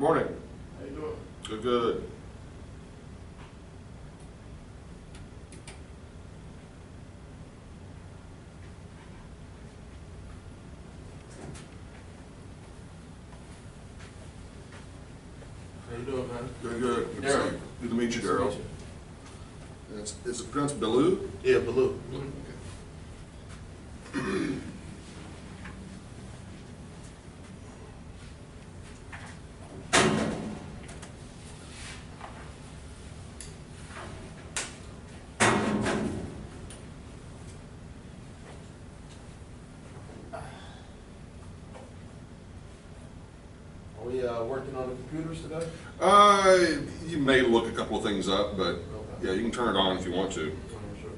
Morning. How you doing? Good, good. How you doing, man? Good, good. Good to see Daryl. you. Good to meet you, Nice to Daryl. meet you. Is it pronounced Bellew? Yeah, Baloo. Are we working on the computers today? You may look a couple of things up, but Okay. yeah, you can turn it on if you want to. Sure.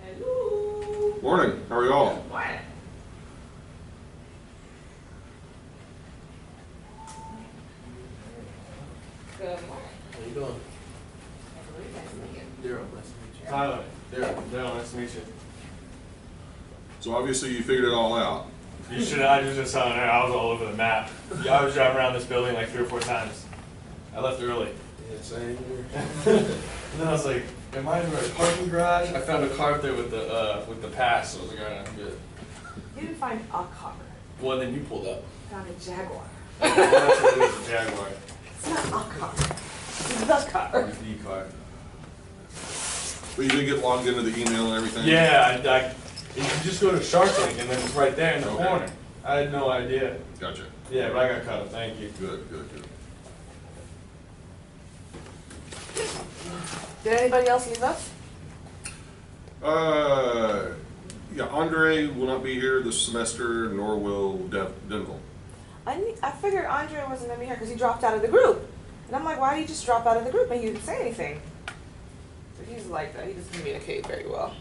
Hello. Morning. How are y'all? Morning. Good morning. How you doing? Nice to meet you. Daryl, nice to meet you. Tyler. Daryl. Nice to meet you. So obviously you figured it all out. You should. I was just telling her I was all over the map. Yeah, I was driving around this building like 3 or 4 times. I left early. Yeah, same here. And then I was like, am I in the right parking garage? I found a car up there with the pass, so I was like, alright, I'm good. You didn't find a car. Well, then you pulled up. Found a Jaguar. Well, that's what it is, a Jaguar. It's not a car. It's the car. It's the car. But you did get logged into the email and everything? Yeah, you can just go to Shark Tank and then it's right there in the Okay. corner. I had no idea. Gotcha. Yeah, but I got caught up. Thank you. Good, good, good. Did anybody else leave us? Yeah, Andre will not be here this semester, nor will Denville. I figured Andre wasn't gonna be here because he dropped out of the group. And I'm like, why did he just drop out of the group? And he didn't say anything. So he's like that. He doesn't communicate very well.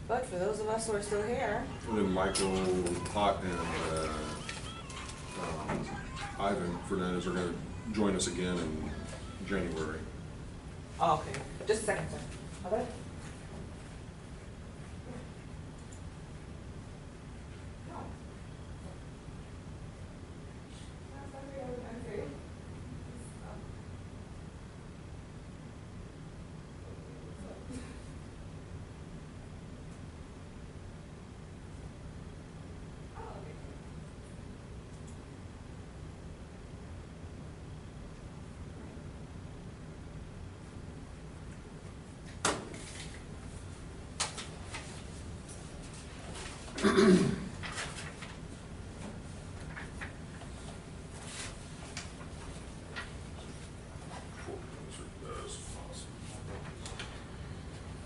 But for those of us who are still here, And then Michael, Pot, and Ivan Fernandez are going to join us again in January. oh, okay. Just a second, sir. Okay.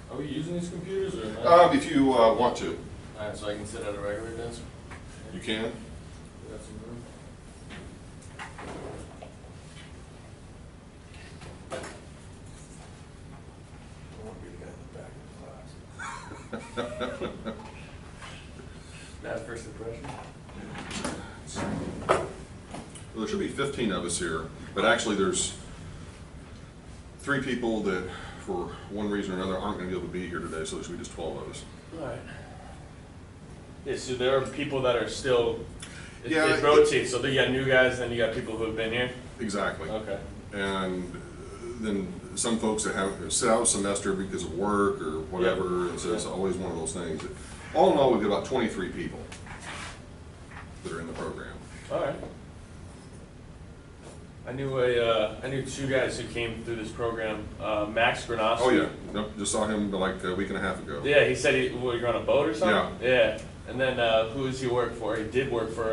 Are we using these computers or not? If you want to, Alright, so I can sit at a regular desk? you can. Got some room? I want to be the guy in the back of the class. Bad first impression. Well, there should be 15 of us here, but actually there's 3 people that, for one reason or another, aren't going to be able to be here today, so there should be just 12 of us. Alright. Yeah, so there are people that are still, Yeah, it rotates, so you got new guys, then you got people who have been here? Exactly. Okay. And then some folks that have sit out a semester because of work or whatever, and so it's always one of those things. All in all, we've got about 23 people that are in the program. Alright. I knew I knew 2 guys who came through this program, Max Granowski. Oh yeah, nope, just saw him like a week and a half ago. Yeah, he said you're on a boat or something? Yeah. And then, who does he work for? He did work for,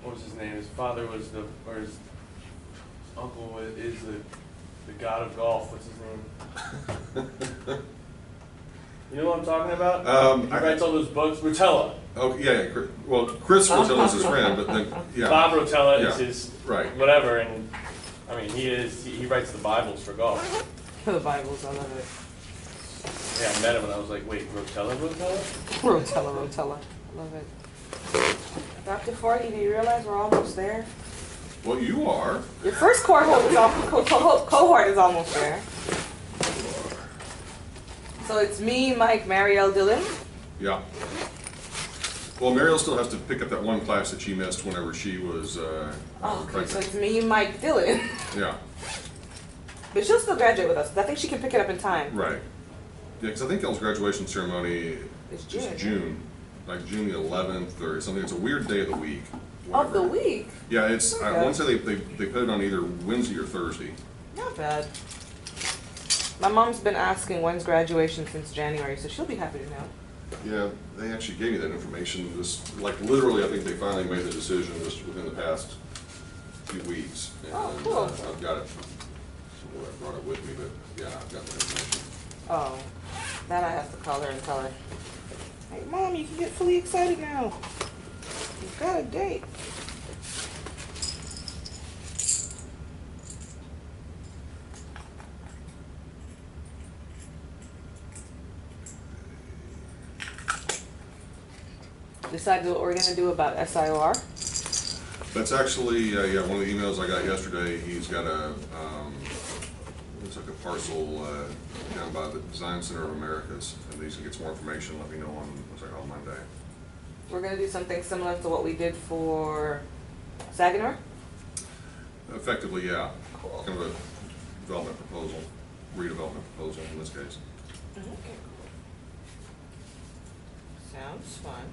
what was his name? His father was or his uncle is the god of golf. What's his name? You know what I'm talking about? He writes all those books. Rotella. Oh, yeah, well, Chris Rotella is his friend, but then, yeah. Bob Rotella Yeah. is his, Right. whatever, and, I mean, he writes the Bibles for golf. The Bibles, I love it. Yeah, I met him and I was like, wait, Rotella? Rotella. I love it. Dr. Forgy, do you realize we're almost there? Well, you are. Your first cohort is almost there. So it's me, Mike, Marielle, Dylan. Yeah. Well, Mariel still has to pick up that one class that she missed whenever she was Oh, okay, pregnant. so it's me, Mike, Dylan. Yeah, But she'll still graduate with us. I think she can pick it up in time. right. Yeah, because I think y'all's graduation ceremony It's is June. June, like June the 11th or something. It's a weird day of the week. Of the whatever. week. Yeah, it's. I Okay. want to say they put it on either Wednesday or Thursday. Not bad. My mom's been asking when's graduation since January, so she'll be happy to know. Yeah, they actually gave me that information. Just like literally, I think they finally made the decision just within the past few weeks. And, Oh, cool. I've got it. Somewhere I brought it with me, but yeah, I've got the information. Oh, then I have to call her and tell her, hey, Mom, you can get fully excited now. You've got a date. Decided what we're gonna do about SIOR. That's actually, yeah, one of the emails I got yesterday. He's got a, looks like a parcel down by the Design Center of Americas, and he's gonna get some more information. Let me know on, looks like on Monday. We're gonna do something similar to what we did for Saginaw. Effectively, yeah, Cool. kind of a development proposal, redevelopment proposal in this case. Okay, cool. Sounds fun.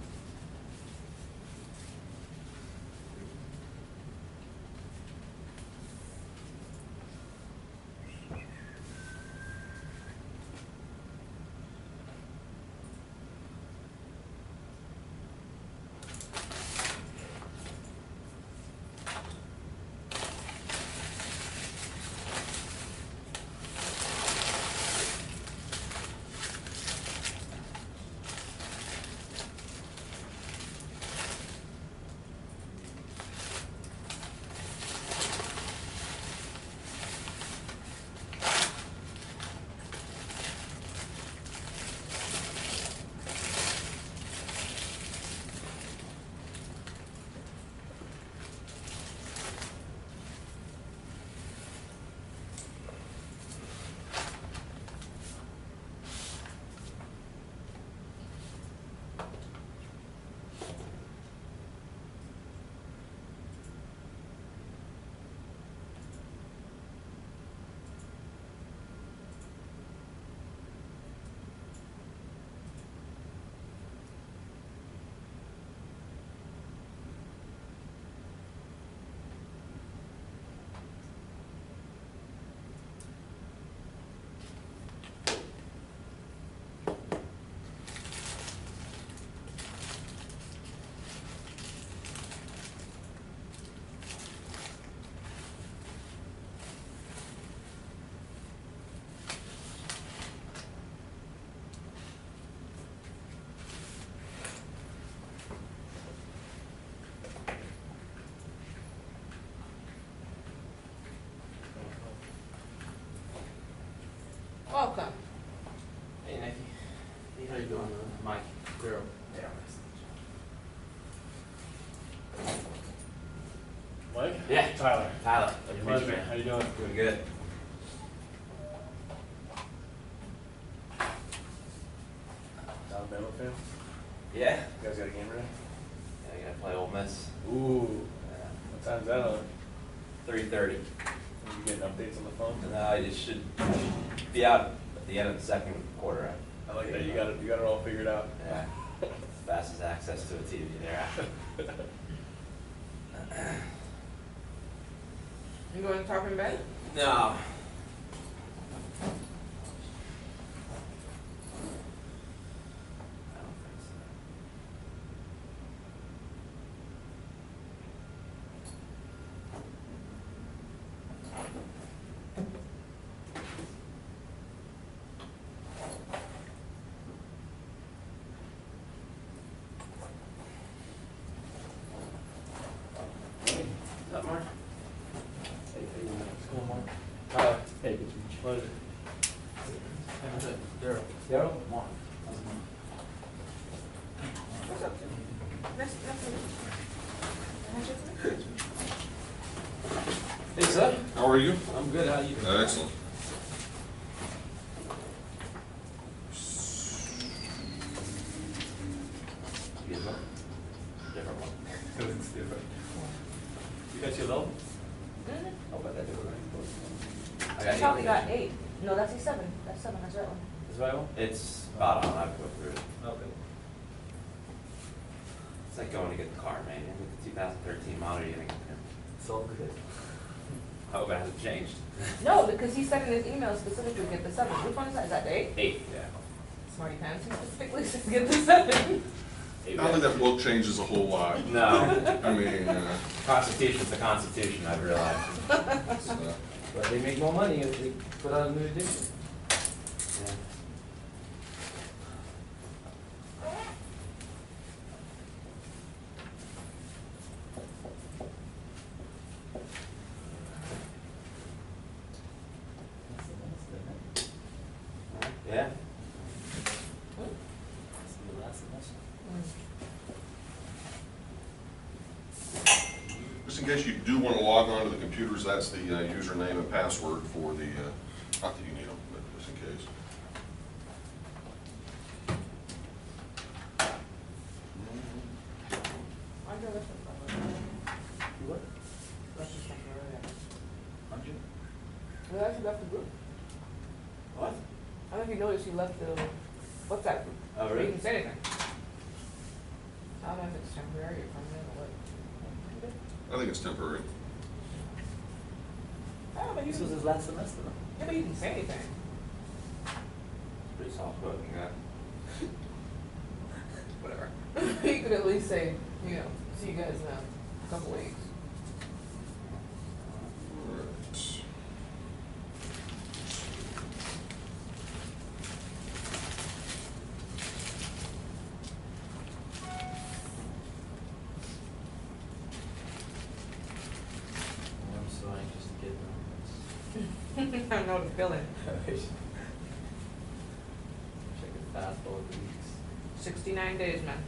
on Mike. Daryl. Mike? Yeah. Tyler. Tyler. Pleasure, man. How you doing? Doing good. Alabama fan? Yeah. You guys got a game today? Yeah, I gotta play Ole Miss. Ooh. What time's that on? 3:30. You getting updates on the phone? No, I should be out at the end of the second quarter. I like that. You got it all figured out. Yeah. Fastest access to a TV there. You going to talk in bed? No. I don't think so. What's up, Mark? What's going on? Tyler. Hey, good to meet you. Pleasure. Daryl. Daryl? Mark. What's up, Tim? Nice to meet you. Hey, sir. How are you? I'm good. How you doing? Excellent. Different one. It's different. You got your low? Mm-hmm. Oh, but that do it right. I You got probably you. got 8. No, that's a 7. That's 7. That's right one. Is that one? It's spot on. I've go through it. Okay. It's like going to get the car, man. With the 2013 model, you're gonna get there. It's all good. I hope it hasn't changed. No, because he said in his email specifically get the 7. Which one is that? Is that the 8? 8, yeah. Smarty pants. He specifically says get the 7. 8 I don't think that book changes a whole lot. No. I mean, Constitution's the Constitution, I've realized. it's, But they make more money if they put out a new edition. Yeah. Yeah. just in case you do want to log on to the computers, that's the username and password for the, not that you need them, but just in case. Andre, let's You what? just take care of that. Aren't you? Well, actually left the group. What? I don't know if you noticed, you left the WhatsApp group. Oh, But really? you didn't say anything. I don't know if it's temporary or permanent or what. I think it's temporary. I don't know, but you This was didn't, his last semester. yeah, but you didn't say anything. Pretty soft spoken guy. Whatever. You could at least say, you know, see you guys in a couple weeks. Alright. I'm so anxious to get them. I know the feeling. Check it fast forward the weeks. 69 days, man.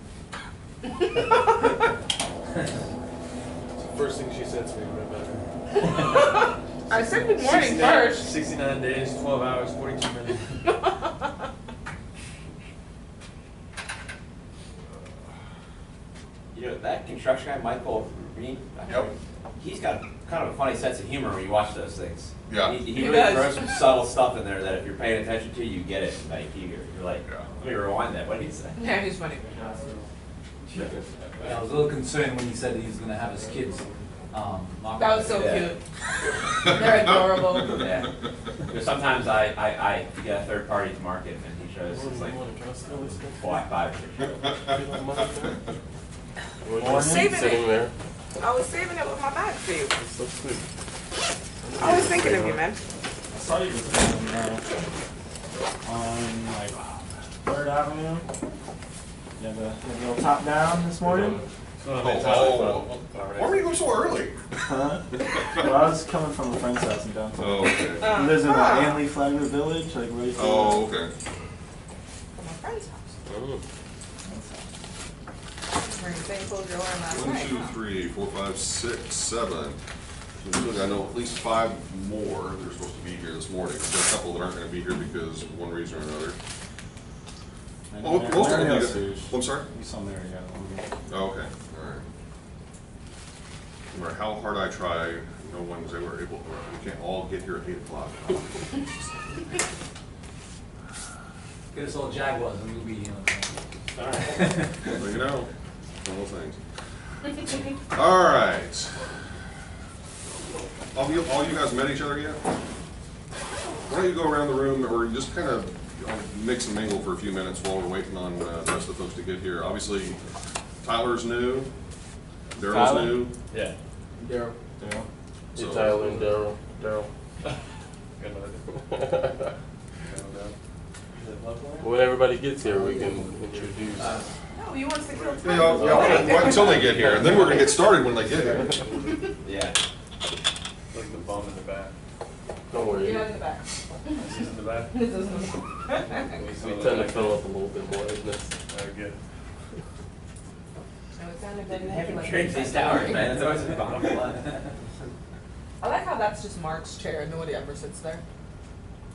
First thing she said to me when I met her. I said good morning 69 first. 69 days, 12 hours, 42 minutes. You know, that construction guy, Michael Reed, Yep. he's got kind of a funny sense of humor when you watch those things. Yeah. He He really does. throws some subtle stuff in there that if you're paying attention to, you get it. Like, you're like, Yeah. let me rewind that. What did he say? Yeah, he's funny. I was a little concerned when he said he was gonna have his kids, lock That up was so their- Yeah. cute. They're adorable. Yeah. Because sometimes I get a third party to market and he shows it's like black five or I was saving Sitting it. there. I was saving it with my bag for you. It's so sweet. I was thinking of you, man. I saw you on like 3rd Avenue. You have the little top down this morning. Why were you going so early? Huh? Well, I was coming from a friend's house in downtown. Oh, okay. He lives in Anley Flagler Village, like right there. Oh, okay. From my friend's house. Oh. Wearing the same clothes you're wearing last 1, night, 2, huh? 3, 4, 5, 6, 7. So we still got, I know, at least 5 more that are supposed to be here this morning. There's a couple that aren't going to be here because of one reason or another. Oh, most of them. I'm sorry? You saw Mary, Oh, okay, all right. No matter how hard I try, no one's ever able, we can't all get here at 8 o'clock. Get us all Jaguars and we'll be, Well, you know, one of those things. All right. All you guys met each other yet? Why don't you go around the room, or just kind of mix and mingle for a few minutes while we're waiting on the rest of the folks to get here. Obviously, Tyler's new, Daryl's Tyler? new. Yeah. Daryl. So- Tyler and Daryl. Good luck. When everybody gets here, we can introduce. No, he wants to kill Yeah, time. wait until they get here, and then we're gonna get started when they get here. Yeah. Like the bum in the back. Don't worry. You're not in the back. This is in the back? This isn't. We tend to fill up a little bit more, isn't it? Good. No, it sounded better They than haven't like traded these towers, man. It's always the bottom line. I like how that's just Mark's chair and nobody ever sits there.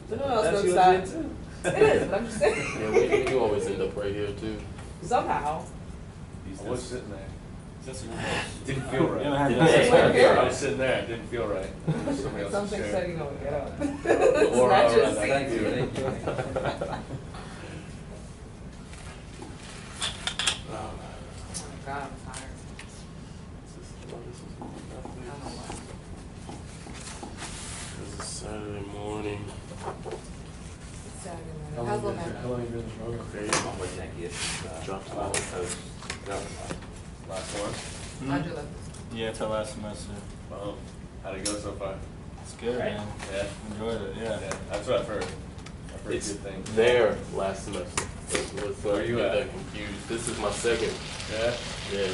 So no one else That's knows yours that. too. It is, but I'm just saying. Yeah, we always end up right here too. Somehow. I was sitting there. Didn't feel right. You don't have Yeah. to sit Yeah. there. I was sitting there, it didn't feel right. Somebody else's Something chair. said, you know, get up. It's Or not around your that. seat. Thank you. God, I'm tired. I don't know why. This is Saturday morning. It's Saturday morning. How's little man? long you been in the program? I'm with Yankee. Dropped the Well, ball. coach. Last one? Andrew left. Yeah, till last semester. Wow. How'd it go so far? It's good, Right. man. Yeah. Enjoyed it, Yeah, yeah. that's what I've heard. I've heard It's good things. there last semester. Let's Where not you get at? that confused. This is my second. Yeah? Yeah.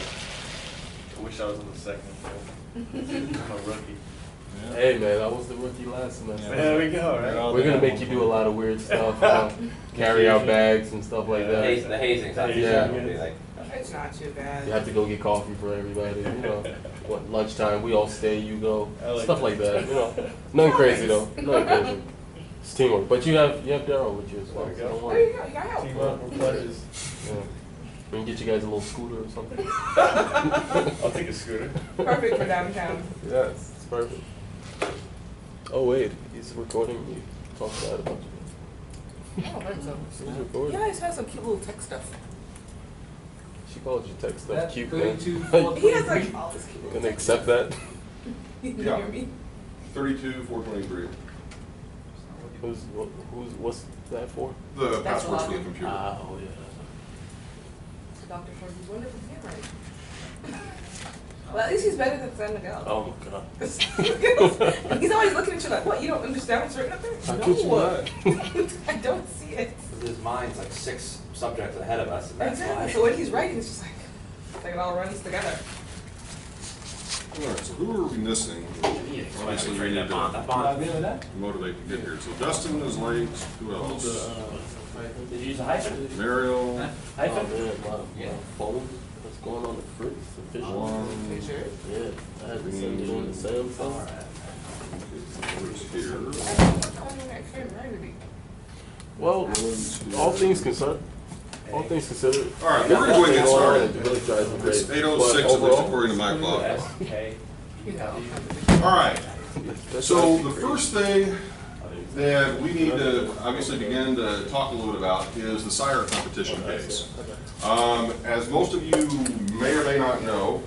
I wish I was in the second. I'm a rookie. Yeah. Hey man, I was the rookie last semester. Yeah. There we go, They're right? all We're gonna there. make you do a lot of weird stuff. Carry out bags and stuff like that. The hazing. Yeah. Like, It's not too bad. You have to go get coffee for everybody. You know, what lunchtime we all stay, you go, I like stuff that. like that. You know, nothing crazy though. Nothing crazy. It's teamwork. But you have Daryl with you as well. So don't There you worry. go, you got help. Team up, we're pledges. Yeah. We can get you guys a little scooter or something. I'll take a scooter. Perfect for downtown. Yes, it's perfect. Oh wait, he's recording me. Talk bad about you. I don't think so. He's You recording. guys have some cute little tech stuff. She called you tech stuff That's cute, 32, man. He has like all this cute little Gonna tech accept stuff. that? You Yeah. hear me? 32, 423. What's that for? The That's passwords for the login. computer. Oh yeah. Dr. Ford's wonderful handwriting. Well, at least he's better than San Miguel. Oh my god. He's always looking at you like, what, you don't understand what's written up there? How No. could you not? I don't see it. his mind's like 6 subjects ahead of us, and that's Exactly. why. So when he's writing, it's just like it all runs together. All right, so who are we missing? Obviously, we need that bond. to That bond. motivate to get here. So Dustin is late. Who else? Did you use a hyphen? Mariel. Oh man, my Yeah. phone. What's going on the fritz? Official. Are you sure? Yeah, I had to send it on the Samsung. Alright. Who's here? Well, all things considered. All things considered. All right, we're gonna go ahead and get started. It really drives me It's crazy. 8:06, But at least overall, according to my clock. S-K. All right, that's so actually the crazy. first thing that we need to obviously begin to talk a little bit about is the sire competition case. As most of you may or may not know,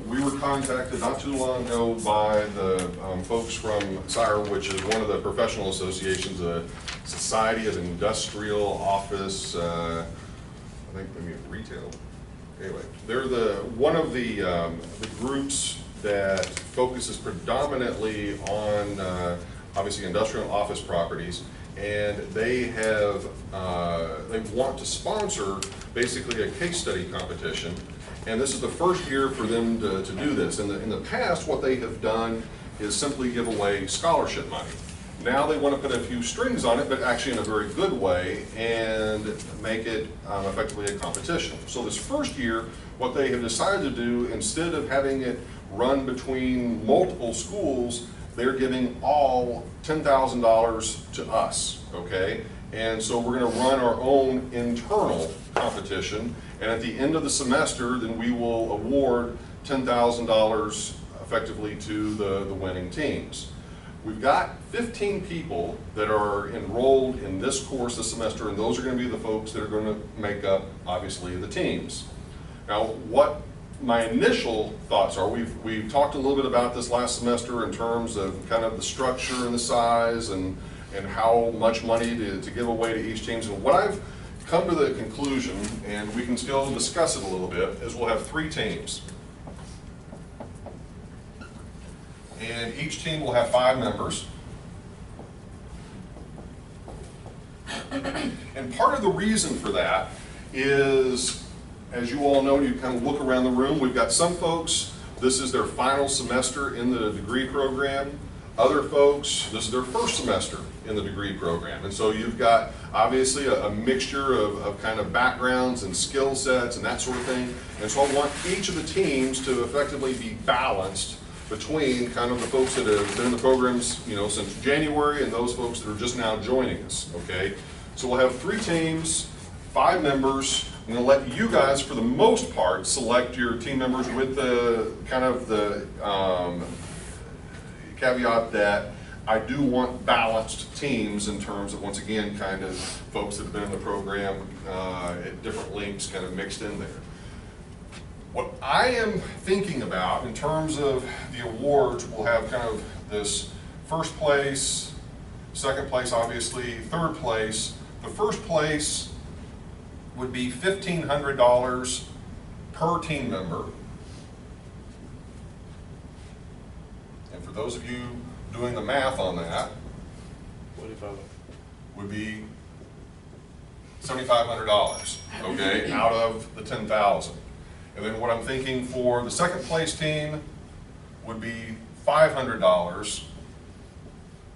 we were contacted not too long ago by the folks from SIRE, which is one of the professional associations, a Society of Industrial Office, I think maybe retail. Anyway, they're one of the groups that focuses predominantly on obviously industrial and office properties, and they want to sponsor basically a case study competition. And this is the first year for them to do this. In the past, what they have done is simply give away scholarship money. Now they want to put a few strings on it, but actually in a very good way, and make it effectively a competition. So this first year, what they have decided to do, instead of having it run between multiple schools, they're giving all $10,000 to us, okay? And so we're going to run our own internal competition, and at the end of the semester, then we will award $10,000 effectively to the winning teams. We've got 15 people that are enrolled in this course this semester, and those are going to be the folks that are going to make up, obviously, the teams. Now, what my initial thoughts are, we've talked a little bit about this last semester in terms of kind of the structure and the size and how much money to give away to each team. And what I've come to the conclusion, and we can still discuss it a little bit, is we'll have 3 teams. And each team will have 5 members. And part of the reason for that is, as you all know, you kind of look around the room, we've got some folks, this is their final semester in the degree program. Other folks, this is their first semester in the degree program. And so you've got obviously a mixture of kind of backgrounds and skill sets and that sort of thing. And so I want each of the teams to effectively be balanced between kind of the folks that have been in the programs, you know, since January and those folks that are just now joining us, okay? So we'll have 3 teams, 5 members. I'm going to let you guys, for the most part, select your team members with the kind of the caveat that I do want balanced teams in terms of, once again, kind of folks that have been in the program at different lengths kind of mixed in there. What I am thinking about in terms of the awards, we'll have kind of this first place, second place, obviously, third place. The first place would be $1,500 per team member. And for those of you doing the math on that, would be $7,500, okay, out of the 10,000. And then what I'm thinking for the second place team would be $500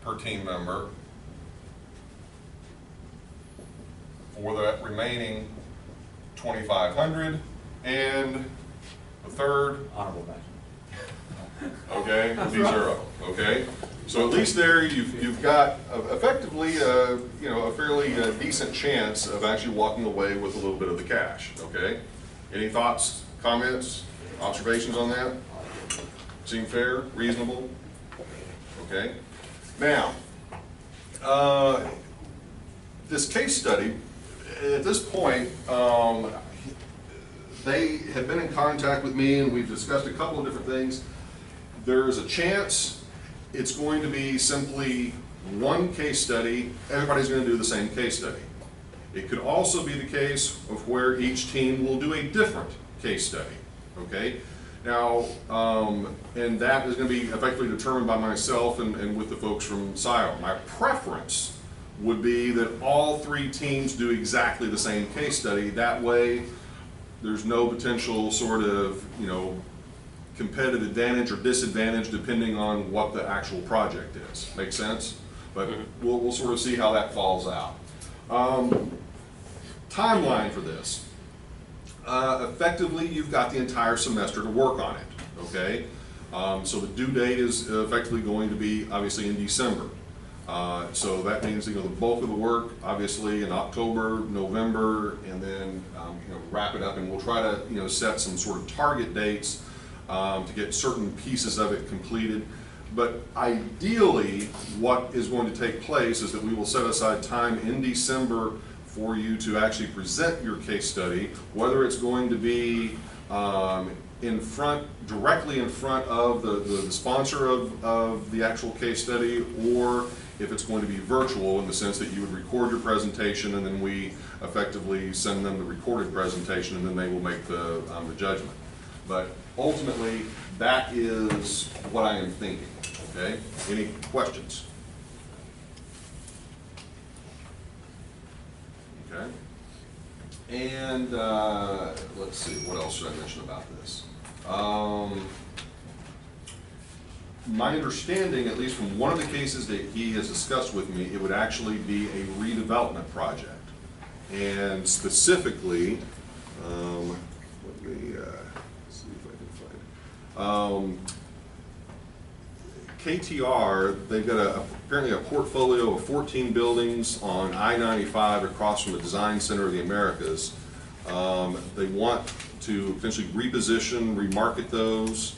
per team member for that remaining 2,500, and the third, Honorable mention. okay, would be 0. Okay, so at least there you've got effectively you know, a fairly decent chance of actually walking away with a little bit of the cash. Okay, any thoughts, comments, observations on that? Seem fair, reasonable? Okay. Now, this case study, at this point, they have been in contact with me and we've discussed a couple of different things. There is a chance it's going to be simply one case study. Everybody's going to do the same case study. It could also be the case of where each team will do a different case study, okay? Now, and that is going to be effectively determined by myself and with the folks from SIO. My preference would be that all 3 teams do exactly the same case study. That way, there's no potential sort of, you know, competitive advantage or disadvantage depending on what the actual project is. Make sense? But we'll sort of see how that falls out. Timeline for this. Effectively, you've got the entire semester to work on it, okay? So the due date is effectively going to be obviously in December. So that means, you know, the bulk of the work obviously in October, November, and then you know, wrap it up, and we'll try to, you know, set some sort of target dates to get certain pieces of it completed. But ideally, what is going to take place is that we will set aside time in December for you to actually present your case study, whether it's going to be directly in front of the sponsor of the actual case study, or if it's going to be virtual in the sense that you would record your presentation and then we effectively send them the recorded presentation and then they will make the judgment. But ultimately, that is what I am thinking, okay? Any questions? Okay. And let's see, what else should I mention about this? my understanding, at least from one of the cases that he has discussed with me, it would actually be a redevelopment project. And specifically, let me see if I can find it. KTR, they've got apparently a portfolio of 14 buildings on I-95 across from the Design Center of the Americas. They want to potentially reposition, remarket those.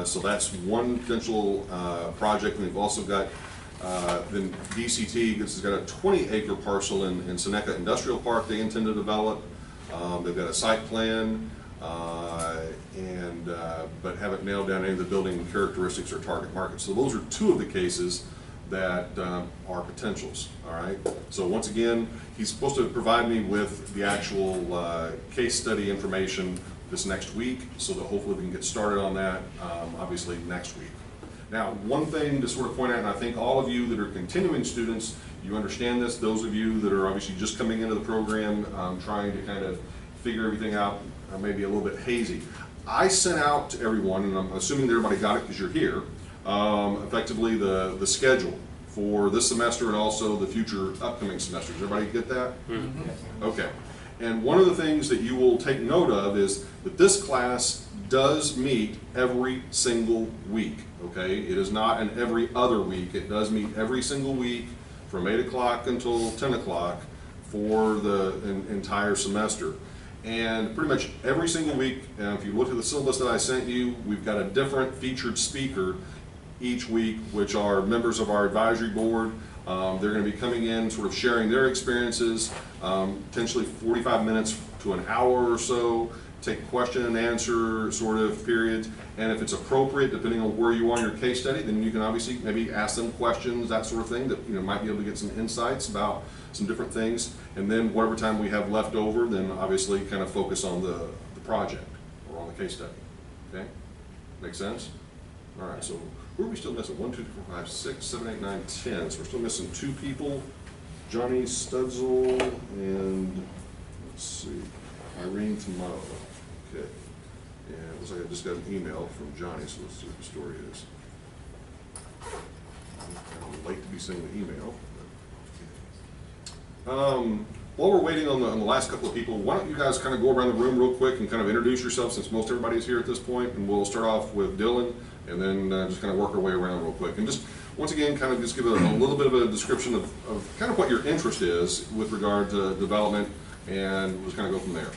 So that's one potential project. And they've also got, then DCT has got a 20-acre parcel in Seneca Industrial Park they intend to develop. They've got a site plan, but haven't nailed down any of the building characteristics or target markets. So those are two of the cases that are potentials, all right? So once again, he's supposed to provide me with the actual case study information this next week, so that hopefully we can get started on that, obviously next week. Now, one thing to sort of point out, and I think all of you that are continuing students, you understand this. Those of you that are obviously just coming into the program, trying to kind of figure everything out, maybe a little bit hazy. I sent out to everyone, and I'm assuming that everybody got it because you're here, effectively the schedule for this semester and also the future upcoming semesters. Everybody get that? Mm-hmm. Okay. And one of the things that you will take note of is that this class does meet every single week, okay? It is not an every other week. It does meet every single week from 8 o'clock until 10 o'clock for the entire semester. And pretty much every single week, if you look at the syllabus that I sent you, we've got a different featured speaker each week, which are members of our advisory board. They're going to be coming in, sort of sharing their experiences, potentially 45 minutes to an hour or so, take question and answer sort of periods. And if it's appropriate, depending on where you are in your case study, then you can obviously maybe ask them questions, that sort of thing, that might be able to get some insights about some different things. And then whatever time we have left over, then obviously kind of focus on the project or on the case study. Okay? Make sense? All right, so who are we still missing? 1, 2, 3, 4, 5, 6, 7, 8, 9, 10. So we're still missing 2 people. Johnny Studzel and, let's see, Irene Tomorrow. Okay. And it looks like I just got an email from Johnny, so let's see what the story is. I'm late to be seeing the email. While we're waiting on the last couple of people, why don't you guys kind of go around the room real quick and kind of introduce yourself, since most everybody's here at this point, and we'll start off with Dylan, and then just kind of work our way around real quick. And just, once again, kind of just give a little bit of a description of kind of what your interest is with regard to development, and we'll just kind of go from there.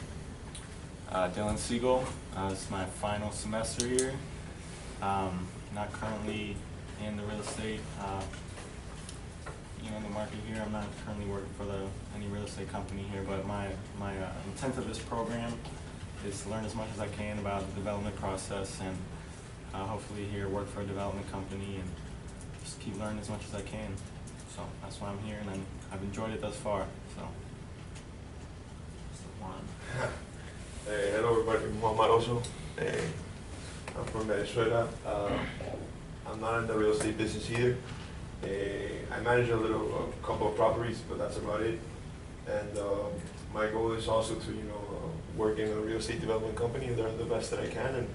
Dylan Siegel. This is my final semester here. Not currently in the real estate the market here. I'm not currently working for any real estate company here, but my intent of this program is to learn as much as I can about the development process, and hopefully here work for a development company and just keep learning as much as I can. So that's why I'm here, and I've enjoyed it thus far. So that's the one. Hello everybody, Muhammad Oso. I'm from Venezuela. I'm not in the real estate business either. I manage a couple of properties, but that's about it. And my goal is also to, work in a real estate development company and learn the best that I can,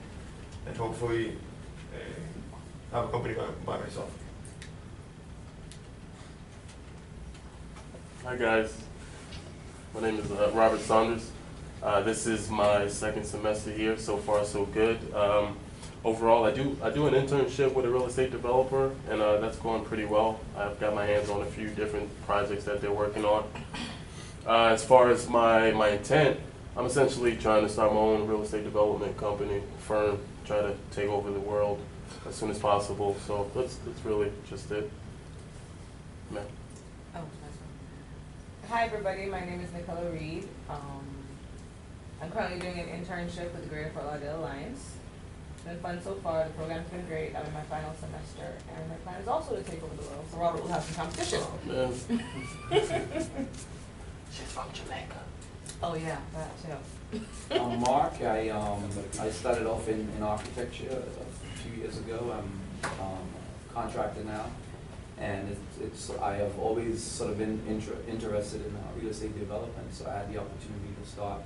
and hopefully have a company by myself. Hi guys, my name is Robert Saunders. This is my second semester here. So far, so good. Overall, I do an internship with a real estate developer, and that's going pretty well. I've got my hands on a few different projects that they're working on. As far as my intent, I'm essentially trying to start my own real estate development company, firm, try to take over the world as soon as possible. So that's really just it. Man. Oh, hi everybody, my name is Nicola Reed. I'm currently doing an internship with the Greater Fort Lauderdale Alliance. It's been fun so far. The program's been great. I'm in my final semester, and my plan is also to take over the world. So Robert will have some competition. Oh, She's from Jamaica. Oh yeah, that too. I'm Mark. I started off in architecture a few years ago. I'm a contractor now, and I have always sort of been interested in real estate development. So I had the opportunity to start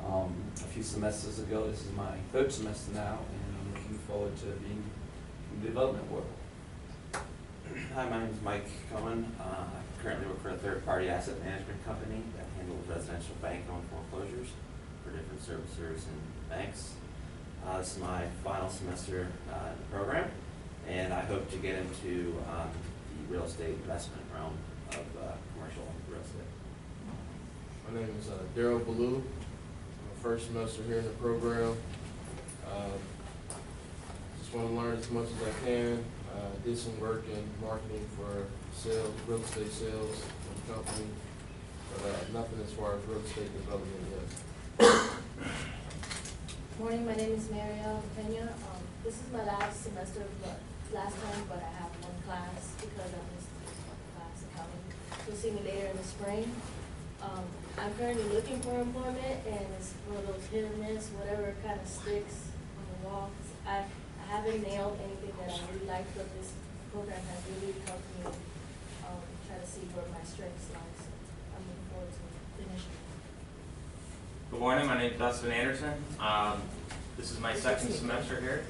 a few semesters ago. This is my third semester now, and I'm looking forward to being development world. Hi, my name is Mike Cohen. I currently work for a third-party asset management company that handles residential bank-owned foreclosures for different servicers and banks. This is my final semester in the program, and I hope to get into the real estate investment realm of commercial real estate. My name is Daryl Ballou. I'm a first semester here in the program. Just want to learn as much as I can. Did some work in marketing for sales, real estate sales for the company, but nothing as far as real estate development yet. Morning, my name is Marielle Pena. This is my last semester, last time, but I have one class because I missed class accounting. You'll see me later in the spring. I'm currently looking for employment, and it's one of those hit or miss, whatever kind of sticks on the wall. I haven't nailed anything that I really like, but this program has really helped me try to see where my strengths lie. So I'm looking forward to finishing. Good morning, my name is Dustin Anderson. This is my second semester here.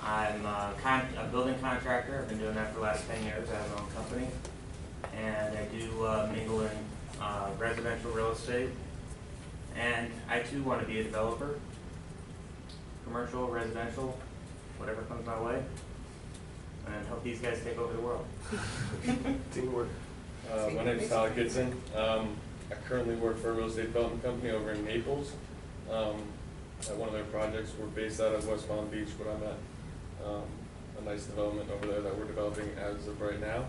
I'm a building contractor. I've been doing that for the last 10 years. I have my own company. And I do mingle in residential real estate. And I too want to be a developer. Commercial, residential, whatever comes my way. And hope these guys take over the world. Teamwork. My name is Tyler Kitson. I currently work for a real estate development company over in Naples. One of their projects, we're based out of West Palm Beach, but I'm at a nice development over there that we're developing as of right now.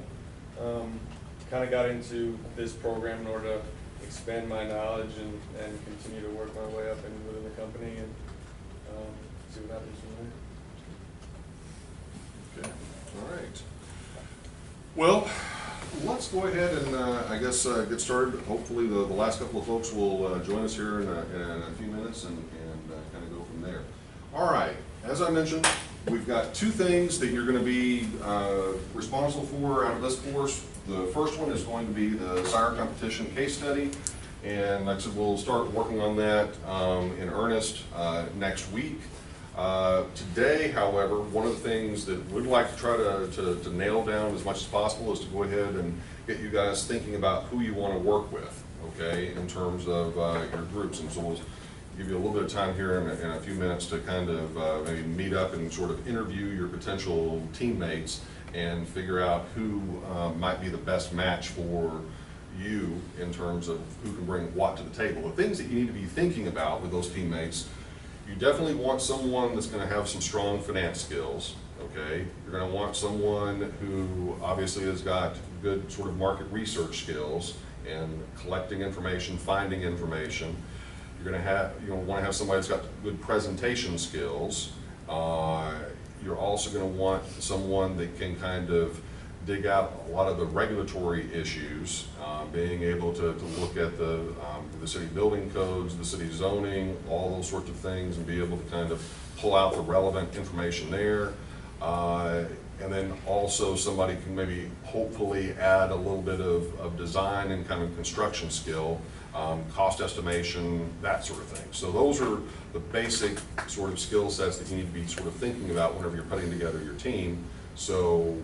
Kind of got into this program in order to expand my knowledge and continue to work my way up within the company and see what happens from there. Okay, all right. Well, let's go ahead and I guess get started. Hopefully the last couple of folks will join us here in a few minutes and kind of go from there. All right, as I mentioned, we've got two things that you're going to be responsible for out of this course. The first one is going to be the SIRE competition case study, and like I said, we'll start working on that in earnest next week. Today, however, one of the things that we'd like to try to nail down as much as possible is to go ahead and get you guys thinking about who you want to work with, okay, in terms of your groups. And so we'll give you a little bit of time here in a few minutes to kind of maybe meet up and sort of interview your potential teammates and figure out who might be the best match for you in terms of who can bring what to the table. The things that you need to be thinking about with those teammates: you definitely want someone that's going to have some strong finance skills, okay? You're going to want someone who obviously has got good sort of market research skills and collecting information, finding information. You're going to want to have somebody that's got good presentation skills. You're also going to want someone that can kind of dig out a lot of the regulatory issues, being able to look at the city building codes, the city zoning, all those sorts of things, and be able to kind of pull out the relevant information there. And then also somebody can maybe hopefully add a little bit of design and kind of construction skill, cost estimation, that sort of thing. So those are the basic sort of skill sets that you need to be sort of thinking about whenever you're putting together your team. So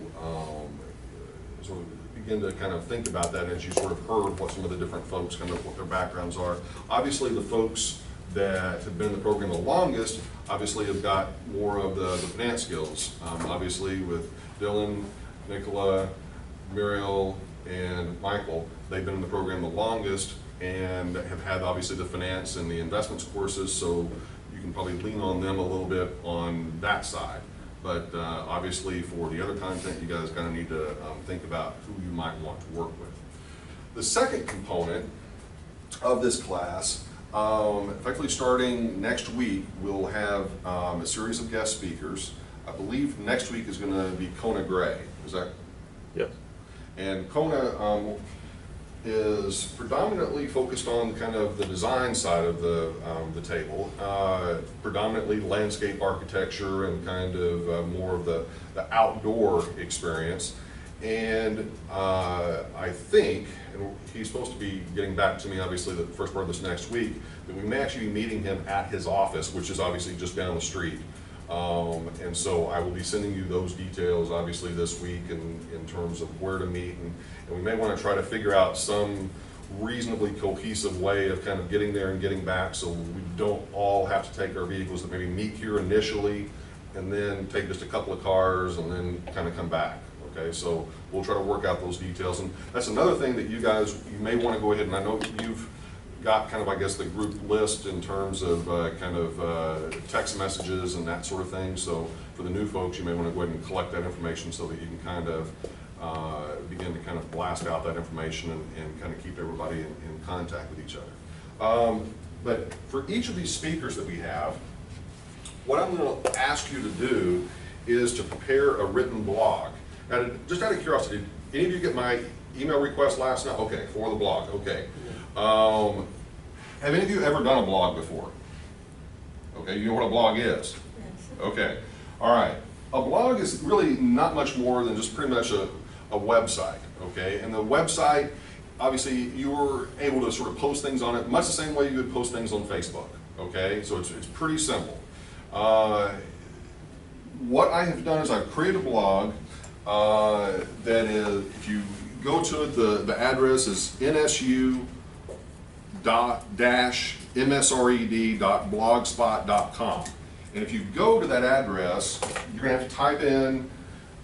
sort of begin to kind of think about that as you sort of heard what some of the different folks, kind of what their backgrounds are. Obviously the folks that have been in the program the longest obviously have got more of the finance skills. Obviously with Dylan, Nicola, Muriel, and Michael, they've been in the program the longest and have had obviously the finance and the investments courses, so you can probably lean on them a little bit on that side. But obviously for the other content, you guys kind of need to think about who you might want to work with. The second component of this class, effectively starting next week, we'll have a series of guest speakers. I believe next week is going to be Kona Gray. Is that? Yes. And Kona is predominantly focused on kind of the design side of the table, predominantly landscape architecture and kind of more of the outdoor experience. And I think, and he's supposed to be getting back to me obviously the first part of this next week, that we may actually be meeting him at his office, which is obviously just down the street. And so I will be sending you those details, obviously, this week in terms of where to meet. And we may want to try to figure out some reasonably cohesive way of kind of getting there and getting back, so we don't all have to take our vehicles, that maybe meet here initially and then take just a couple of cars and then kind of come back. Okay, so we'll try to work out those details. And that's another thing that you guys, you may want to go ahead, and I know you've got kind of, I guess, the group list in terms of text messages and that sort of thing. So for the new folks, you may want to go ahead and collect that information so that you can kind of begin to kind of blast out that information and kind of keep everybody in contact with each other. But for each of these speakers that we have, what I'm going to ask you to do is to prepare a written blog. Now, just out of curiosity, did any of you get my email request last night? Okay, for the blog, okay. Have any of you ever done a blog before? Okay, you know what a blog is? Okay, all right. A blog is really not much more than just pretty much a website, okay? And the website, obviously, you're able to sort of post things on it much the same way you would post things on Facebook, okay? So it's pretty simple. What I have done is I've created a blog that is, if you go to it, the address is nsu-msred.blogspot.com. And if you go to that address, you're going to have to type in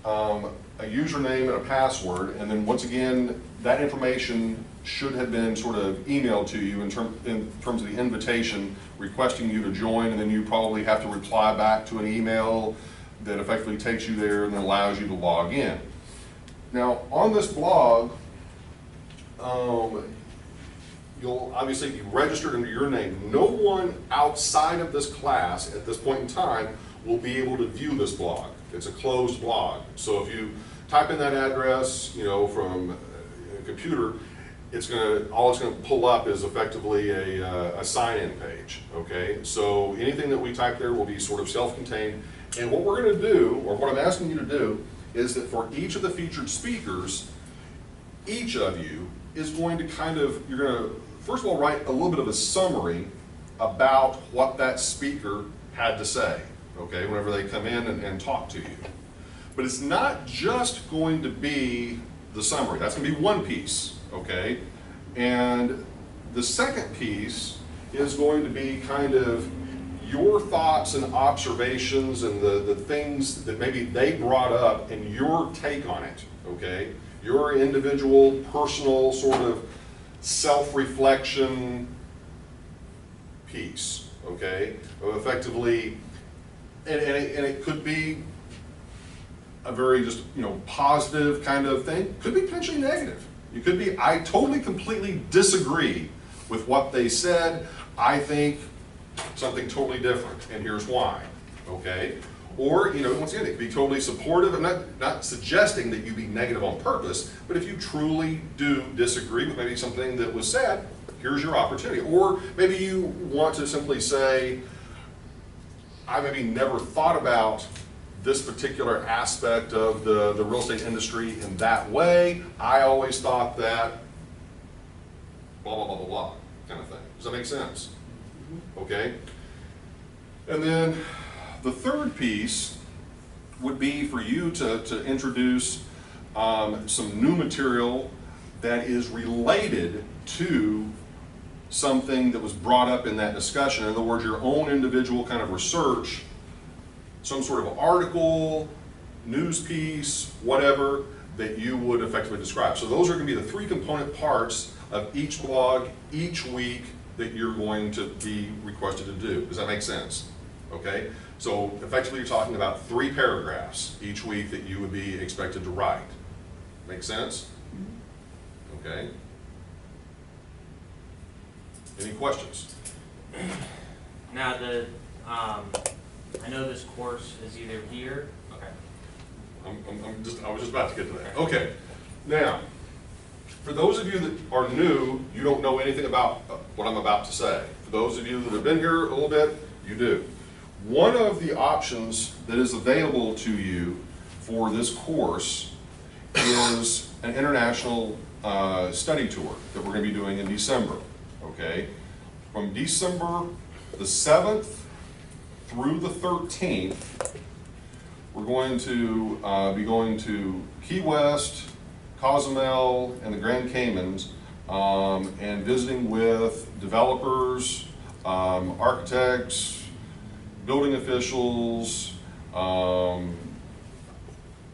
a username and a password, and then once again, that information should have been sort of emailed to you in terms of the invitation requesting you to join, and then you probably have to reply back to an email that effectively takes you there and then allows you to log in. Now, on this blog, you'll obviously be registered under your name. No one outside of this class at this point in time will be able to view this blog. It's a closed blog. So if you type in that address, you know, from a computer, all it's gonna pull up is effectively a sign-in page, okay? So anything that we type there will be sort of self-contained. And what we're gonna do, or what I'm asking you to do, is that for each of the featured speakers, each of you is going to you're gonna, first of all, write a little bit of a summary about what that speaker had to say, okay, whenever they come in and talk to you. But it's not just going to be the summary. That's going to be one piece, okay? And the second piece is going to be kind of your thoughts and observations and the things that maybe they brought up and your take on it, okay? Your individual, personal, sort of self-reflection piece, okay? Effectively, and it could be a very just, you know, positive kind of thing. Could be potentially negative. You could be, I totally, completely disagree with what they said. I think something totally different, and here's why, okay? Or, you know, once again, it could be totally supportive. I'm not suggesting that you be negative on purpose, but if you truly do disagree with maybe something that was said, here's your opportunity. Or maybe you want to simply say, I maybe never thought about this particular aspect of the real estate industry in that way. I always thought that blah, blah, blah, blah, blah, kind of thing. Does that make sense? Okay? And then the third piece would be for you to introduce some new material that is related to something that was brought up in that discussion. In other words, your own individual kind of research, some sort of article, news piece, whatever, that you would effectively describe. So those are going to be the three component parts of each blog, each week, that you're going to be requested to do. Does that make sense? Okay? So effectively you're talking about 3 paragraphs each week that you would be expected to write. Make sense? Okay? Any questions? Now I know this course is either here. Okay. I was just about to get to that. Okay. Now, for those of you that are new, you don't know anything about what I'm about to say. For those of you that have been here a little bit, you do. One of the options that is available to you for this course is an international study tour that we're going to be doing in December. Okay? From December the 7th through the 13th, we're going to be going to Key West, Cozumel, and the Grand Caymans, and visiting with developers, architects, building officials, a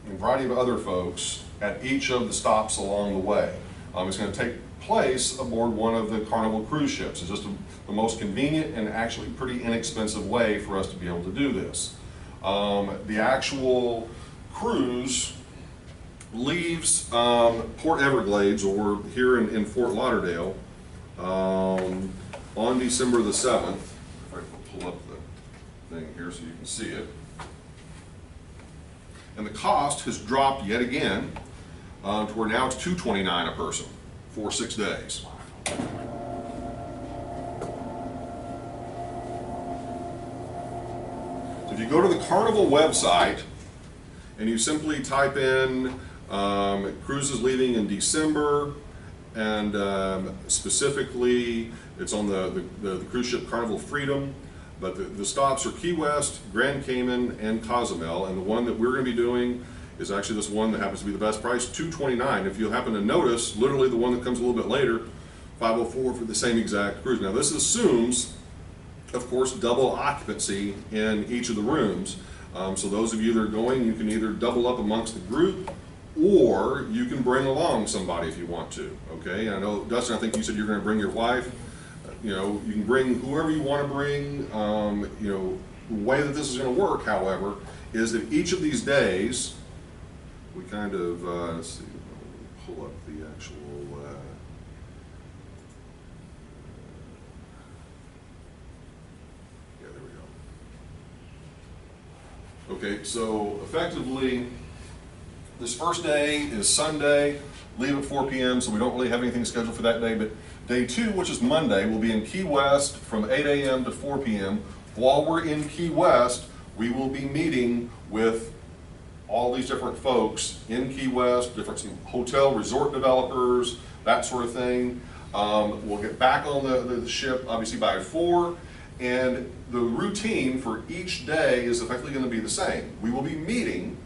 variety of other folks at each of the stops along the way. It's going to take place aboard one of the Carnival cruise ships. It's just the most convenient and actually pretty inexpensive way for us to be able to do this. The actual cruise leaves Port Everglades, or here in Fort Lauderdale, on December the 7th. If I can pull up the thing here so you can see it. And the cost has dropped yet again to where now it's $229 a person for 6 days. So if you go to the Carnival website and you simply type in cruises leaving in December, and specifically it's on the cruise ship Carnival Freedom, but the stops are Key West, Grand Cayman, and Cozumel, and the one that we're going to be doing is actually this one that happens to be the best price, $229. If you happen to notice, literally the one that comes a little bit later, $504 for the same exact cruise. Now this assumes, of course, double occupancy in each of the rooms. So those of you that are going, you can either double up amongst the group, or you can bring along somebody if you want to, okay? I know, Dustin, I think you said you're going to bring your wife. You know, you can bring whoever you want to bring. You know, the way that this is going to work, however, is that each of these days, we kind of, let's see, pull up the actual, yeah, there we go. Okay, so effectively, this first day is Sunday, leave at 4 p.m., so we don't really have anything scheduled for that day, but day 2, which is Monday, we'll be in Key West from 8 a.m. to 4 p.m. While we're in Key West, we will be meeting with all these different folks in Key West, different hotel, resort developers, that sort of thing. We'll get back on the ship, obviously, by 4, and the routine for each day is effectively going to be the same. We will be meeting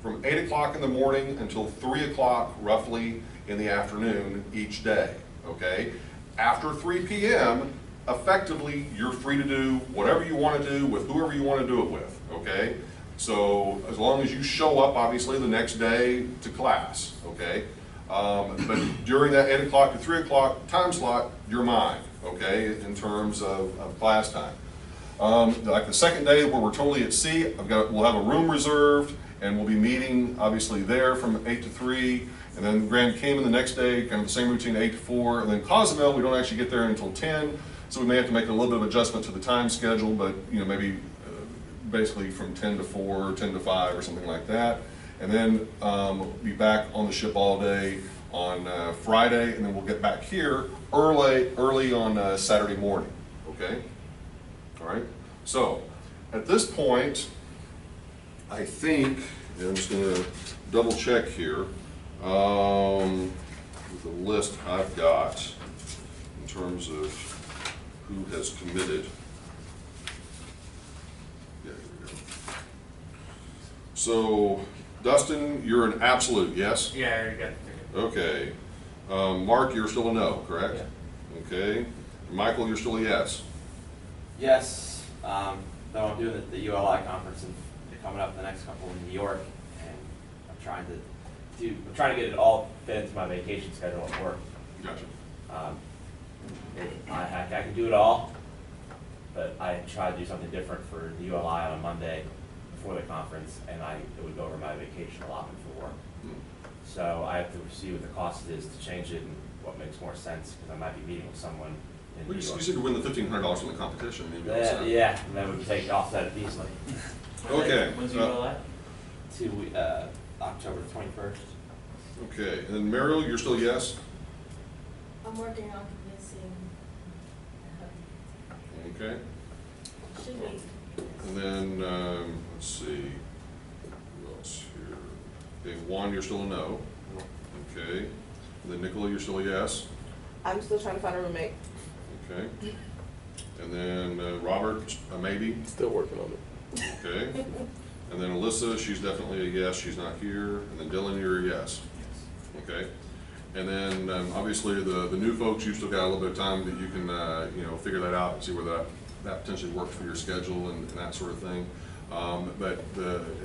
from 8 o'clock in the morning until 3 o'clock, roughly, in the afternoon each day, okay? After 3 p.m., effectively, you're free to do whatever you want to do with whoever you want to do it with, okay? So as long as you show up, obviously, the next day to class, okay? But during that 8 o'clock to 3 o'clock time slot, you're mine, okay, in terms of class time. Like the second day where we're totally at sea, we'll have a room reserved, and we'll be meeting, obviously, there from 8 to 3, and then Grand Cayman the next day, kind of the same routine, 8 to 4, and then Cozumel, we don't actually get there until 10, so we may have to make a little bit of adjustment to the time schedule, but, you know, maybe basically from 10 to 4, 10 to 5, or something like that. And then we'll be back on the ship all day on Friday, and then we'll get back here early on Saturday morning, okay? All right, so at this point, I think, and I'm just going to double check here with the list I've got in terms of who has committed. Yeah, here we go. So, Dustin, you're an absolute yes? Yeah, you're good. Okay. Mark, you're still a no, correct? Yeah. Okay. Michael, you're still a yes? Yes, though I'm doing the ULI conference and coming up the next couple in New York, and I'm trying to get it all fit into my vacation schedule at work. Gotcha. I can do it all, but I try to do something different for the ULI on a Monday before the conference, and it would go over my vacation allotment for work. So I have to see what the cost is to change it and what makes more sense, because I might be meeting with someone in Well, New York. you said to win the $1,500 from the competition. Maybe Yeah, and then we can offset it easily. Okay. When's you go at? To October 21st. Okay, and then Mariel, you're still yes? I'm working on convincing her. Okay. Should be. And then, let's see, who else here? Okay, Juan, you're still a no. Okay. And then Nicola, you're still a yes? I'm still trying to find a roommate. Okay. And then Robert, a maybe. Still working on it. Okay. And then Alyssa, she's definitely a yes, she's not here. And then Dylan, you're a yes. Okay. And then obviously the new folks, you've still got a little bit of time that you can you know, figure that out and see whether that potentially works for your schedule and that sort of thing. But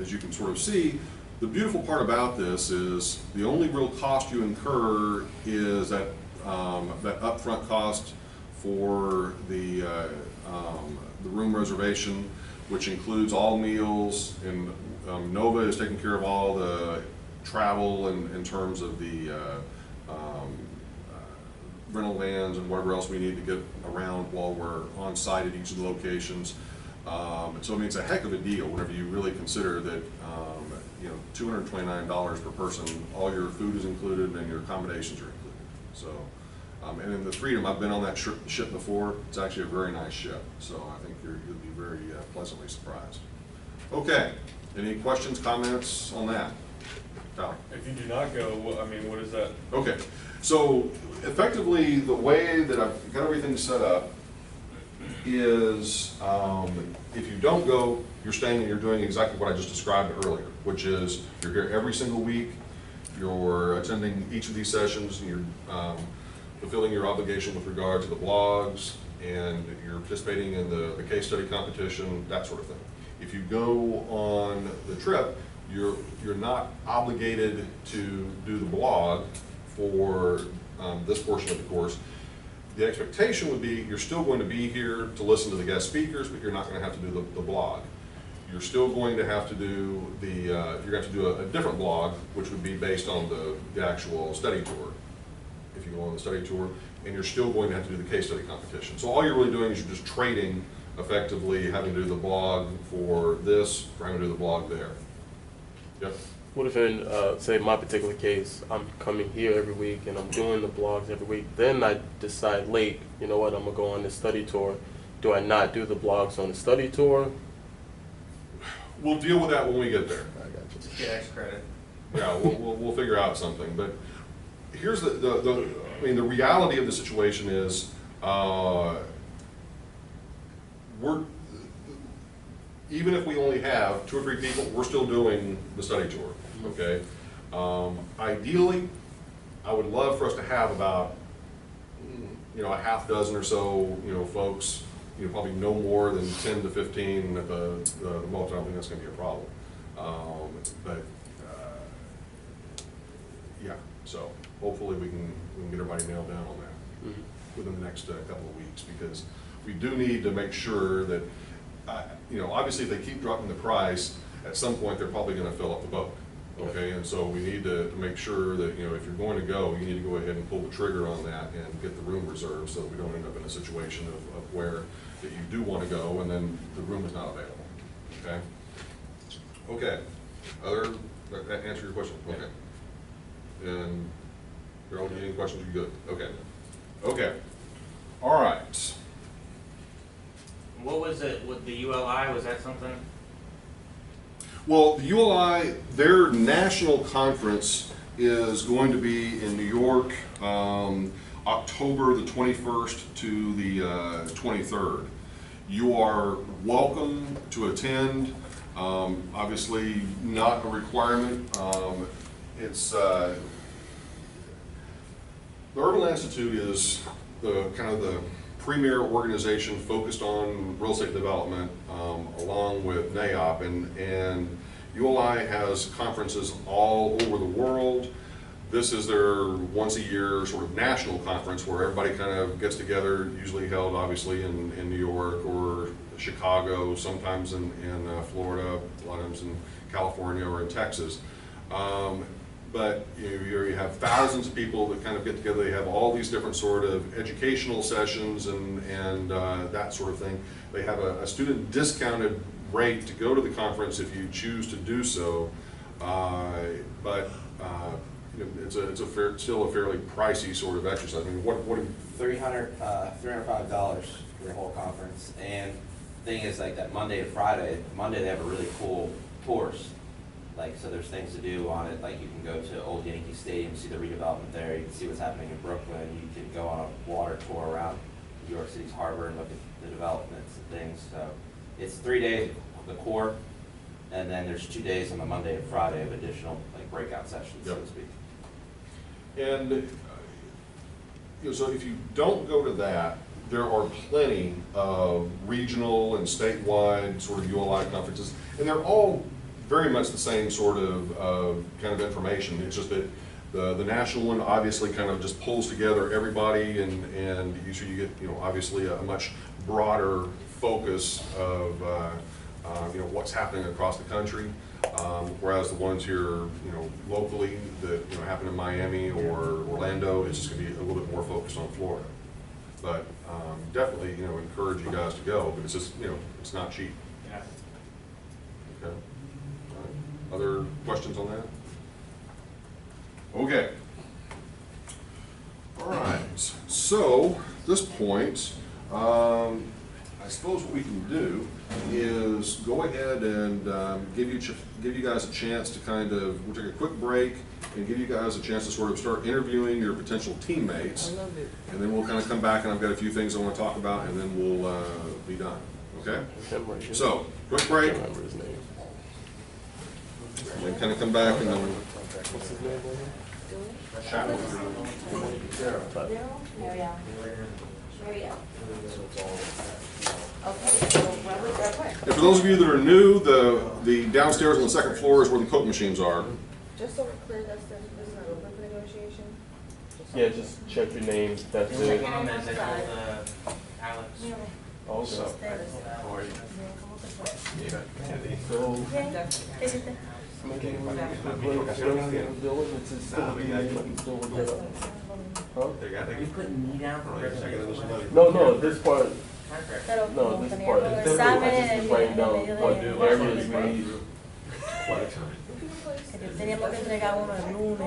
as you can sort of see, the beautiful part about this is the only real cost you incur is that that upfront cost for the room reservation, which includes all meals, and Nova is taking care of all the travel in terms of the rental vans and whatever else we need to get around while we're on site at each of the locations. And so I mean, it's a heck of a deal whenever you really consider that you know, $229 per person, all your food is included and your accommodations are included. So, and in the Freedom, I've been on that ship before. It's actually a very nice ship. So I think you'll be very pleasantly surprised. Okay, any questions, comments on that? Tyler? If you do not go, I mean, what is that? Okay, so effectively the way that I've got everything set up is if you don't go, you're staying and you're doing exactly what I just described earlier, which is you're here every single week, you're attending each of these sessions, and you're fulfilling your obligation with regard to the blogs, and you're participating in the case study competition, that sort of thing. If you go on the trip, you're not obligated to do the blog for this portion of the course. The expectation would be you're still going to be here to listen to the guest speakers, but you're not going to have to do the blog. You're still going to have to do you're going to have to do a different blog, which would be based on the actual study tour, if you go on the study tour, and you're still going to have to do the case study competition. So all you're really doing is you're just trading, effectively, having to do the blog for this, or having to do the blog there. Yep. What if in, say, my particular case, I'm coming here every week and I'm doing the blogs every week, then I decide late, you know what, I'm going to go on this study tour. Do I not do the blogs on the study tour? We'll deal with that when we get there. I got you. Just get X credit. Yeah, we'll figure out something. But here's I mean, the reality of the situation is even if we only have 2 or 3 people, we're still doing the study tour, okay? Ideally, I would love for us to have about, you know, a half dozen or so, you know, folks, you know, probably no more than 10 to 15 at the most. I don't think that's going to be a problem. But yeah, so hopefully we can get everybody nailed down on that within the next couple of weeks, because we do need to make sure that, you know, obviously if they keep dropping the price, at some point they're probably going to fill up the boat. Okay, and so we need to make sure that, you know, if you're going to go, you need to go ahead and pull the trigger on that and get the room reserved, so that we don't end up in a situation of where that you do want to go and then the room is not available. Okay. Okay. That answer your question? Okay. And Harold, any questions? You good? Okay. Okay. All right. What was it with the ULI? Was that something? Well, the ULI, their national conference is going to be in New York, October the 21st to the 23rd. You are welcome to attend. Obviously, not a requirement. It's the Urban Institute is the kind of the premier organization focused on real estate development, along with NAIOP, and ULI has conferences all over the world. This is their once a year sort of national conference where everybody kind of gets together, usually held obviously in New York or Chicago, sometimes in Florida, a lot of times in California or in Texas. But you have thousands of people that kind of get together. They have all these different sort of educational sessions and that sort of thing. They have a student discounted rate to go to the conference if you choose to do so. But you know, it's still a fairly pricey sort of exercise. I mean, what $305 for the whole conference. And the thing is, like that Monday to Friday, Monday they have a really cool tours. Like, so there's things to do on it, like you can go to Old Yankee Stadium, see the redevelopment there, you can see what's happening in Brooklyn, you can go on a water tour around York City's harbor and look at the developments and things. So it's 3 days, the core, and then there's 2 days on the Monday and Friday of additional like breakout sessions, so Yep. to speak. And so if you don't go to that, there are plenty of regional and statewide sort of ULI conferences, and they're all very much the same sort of kind of information. It's just that the national one obviously kind of just pulls together everybody, and you get, you know, obviously a much broader focus of what's happening across the country. Whereas the ones here, you know, locally that, you know, happen in Miami or Orlando, it's just going to be a little bit more focused on Florida. But definitely, you know, encourage you guys to go, but it's just, you know, it's not cheap. Yeah. Okay. All right. Other questions on that? Okay. All right. So at this point, I suppose what we can do is go ahead and give you guys a chance to kind of, we'll take a quick break and give you guys a chance to sort of start interviewing your potential teammates. I love it. And then we'll kind of come back, and I've got a few things I want to talk about, and then we'll be done. Okay? So, quick break. I can't remember his name. And then kind of come back and then What's his name? chat with you. Marielle. Okay, so where was that point? And for those of you that are new, the downstairs on the second floor is where the Coke machines are. Just so we're clear, this is not open for negotiation? Yeah, just check your name. That's Check it. in on that, I told Alex. Also. How are you? Are you putting me down for No, this part. contract? No, this part. This is writing down what areas we need. Teníamos que entregar uno el lunes,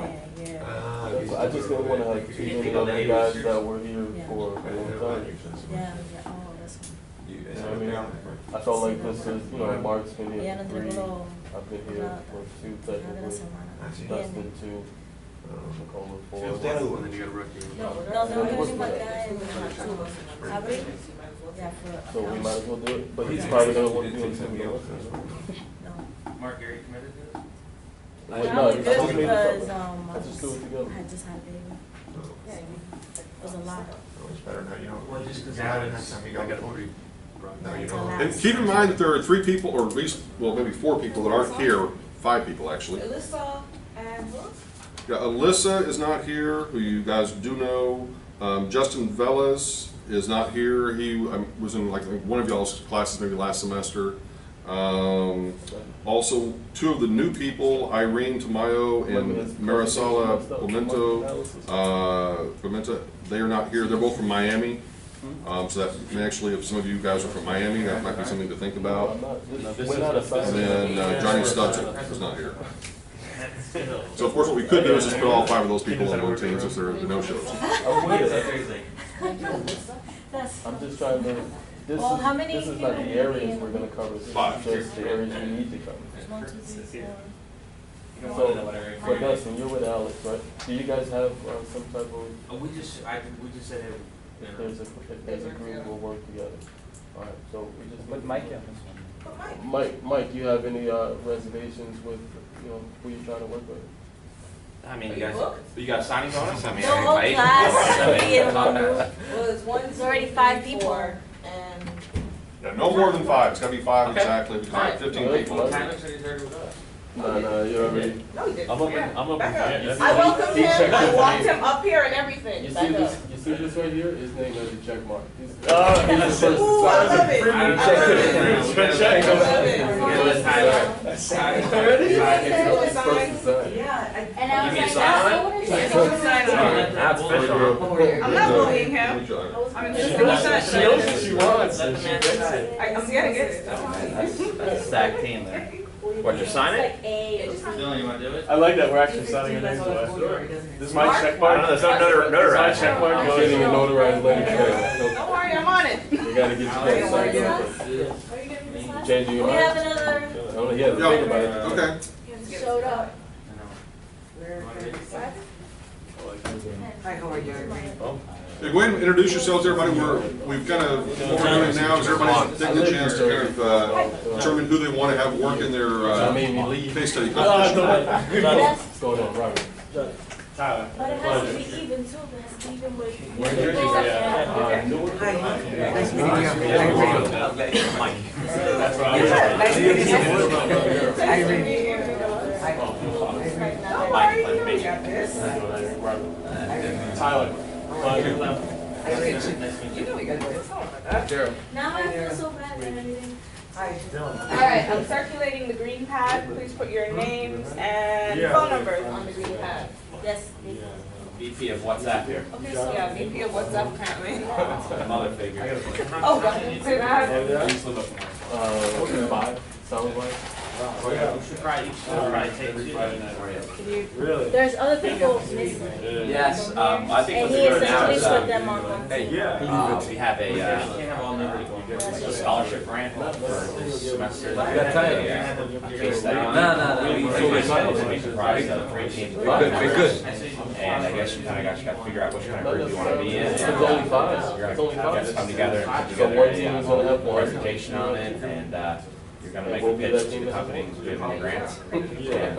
yeah. I just didn't want to have too many of you guys that were here for a long time. Yeah, oh, that's. You know what I mean? I felt like this is, you know, Mark's been Yeah, here no for 3. tengo I've been here for 2 technically. Dustin 2. Nicole 4. No, tengo que venir para acá en abril. Yeah, for. So we might as well do it, but he's probably gonna want to do it too. No. Mark, are you committed to this? I was good because, Let's just do it together. I just had a baby. It was a lot. It's better now, you know. Well, just 'cause Yeah, Alex- next time you got to now you know. And keep in mind that there are 3 people, or at least, well, maybe 4 people that aren't here, 5 people actually. Alyssa and who? Yeah, Alyssa is not here, who you guys do know. Justin Velas is not here. He was in like one of y'all's classes maybe last semester. Also, 2 of the new people, Irene Tamayo and Marisela Pimenta, they are not here. They're both from Miami. So that may actually, if some of you guys are from Miami, that might be something to think about. We're not assigned. And then Johnny Stutson is not here. So of course what we could do is just put all 5 of those people on one team since they're the no-shows. Seriously. That's. I'm just trying to, Well, how many this is not the people areas we're gonna cover, this is 5. just the areas we need to cover. 1, 2, 3, 4. You don't want to know what So every. Dustin, you're with Alex, right? Do you guys have some type of, We just said it. if there's a group, we'll work together? All right, so we just. Put Mike in. Mike, do you have any reservations with, you know, who you're trying to work with? I mean, you got signing bonus? I mean, The whole Mike? class, me and one group. Well, it's 1, 2, It's already 3, 5 people. 4, and Yeah, no more than 5. It's gotta be 5 Okay. exactly, because I have 15 people. Tyler said he's already with us. No, you already. no, he didn't. I'm up in, Yeah. I'm up in. Back up. Yeah, I welcomed He him, checked I his walked name. him up here and everything. You Back see up. this, you see this right here? His name has a check mark. He's Ooh, the first I love it. to I sign. love it. I love it. Give us Tyler. He's the first to sign. Yeah, And I was You like, mean that's sign? what it I is. told him to sign on. That's official. I'm not bullying him. I'm just saying he's not. She knows what she wants. Let the man decide. I'm getting it. That's a stacked team there. What, you sign it? Like A or something. Dylan, you want to do it? I like that we're actually signing your names last. This is my check mark. There's no notarized. Check mark goes in your notarized letter Don't worry, I'm on it. trail. We gotta get you guys signed up. Are you gonna be signed? Changing your We mind? have another. Oh, yeah, think about it. Okay. Showed up. Hi, how are you? Yeah, go ahead and introduce yourselves, everybody. We've kind of, what we're doing now is everybody's taking a chance to kind of determine who they want to have work in their case study competition. Yes, Go ahead, Robert. Tyler. but it has to be even too, it has to be even with. Where's your Nice meeting you. That's what I was Nice meeting you. Irene. Tyler. You know we gotta do it. Daryl. Now I feel so bad and everything. Alright, I'm circulating the green pad. Please put your names and phone numbers on the green pad. Yes. VP of WhatsApp here. Okay, so yeah, VP of WhatsApp currently. Mother figure. Oh, God, say that. 5, sounds like. We should probably take two. Really? There's other people missing. Yes, I think And what he they're doing now essentially is, put them on one team. we have You can't have all numbers going. a scholarship grant for this semester. Case study. We comprised of 3 teams. Good. And I guess you kind of got to figure out which kind of group you want to be in. It's only 5. You're It's only going 5. to come together and put So together one team is gonna have a one. presentation on it, and you're going to make a pitch to the company who's giving the grants. And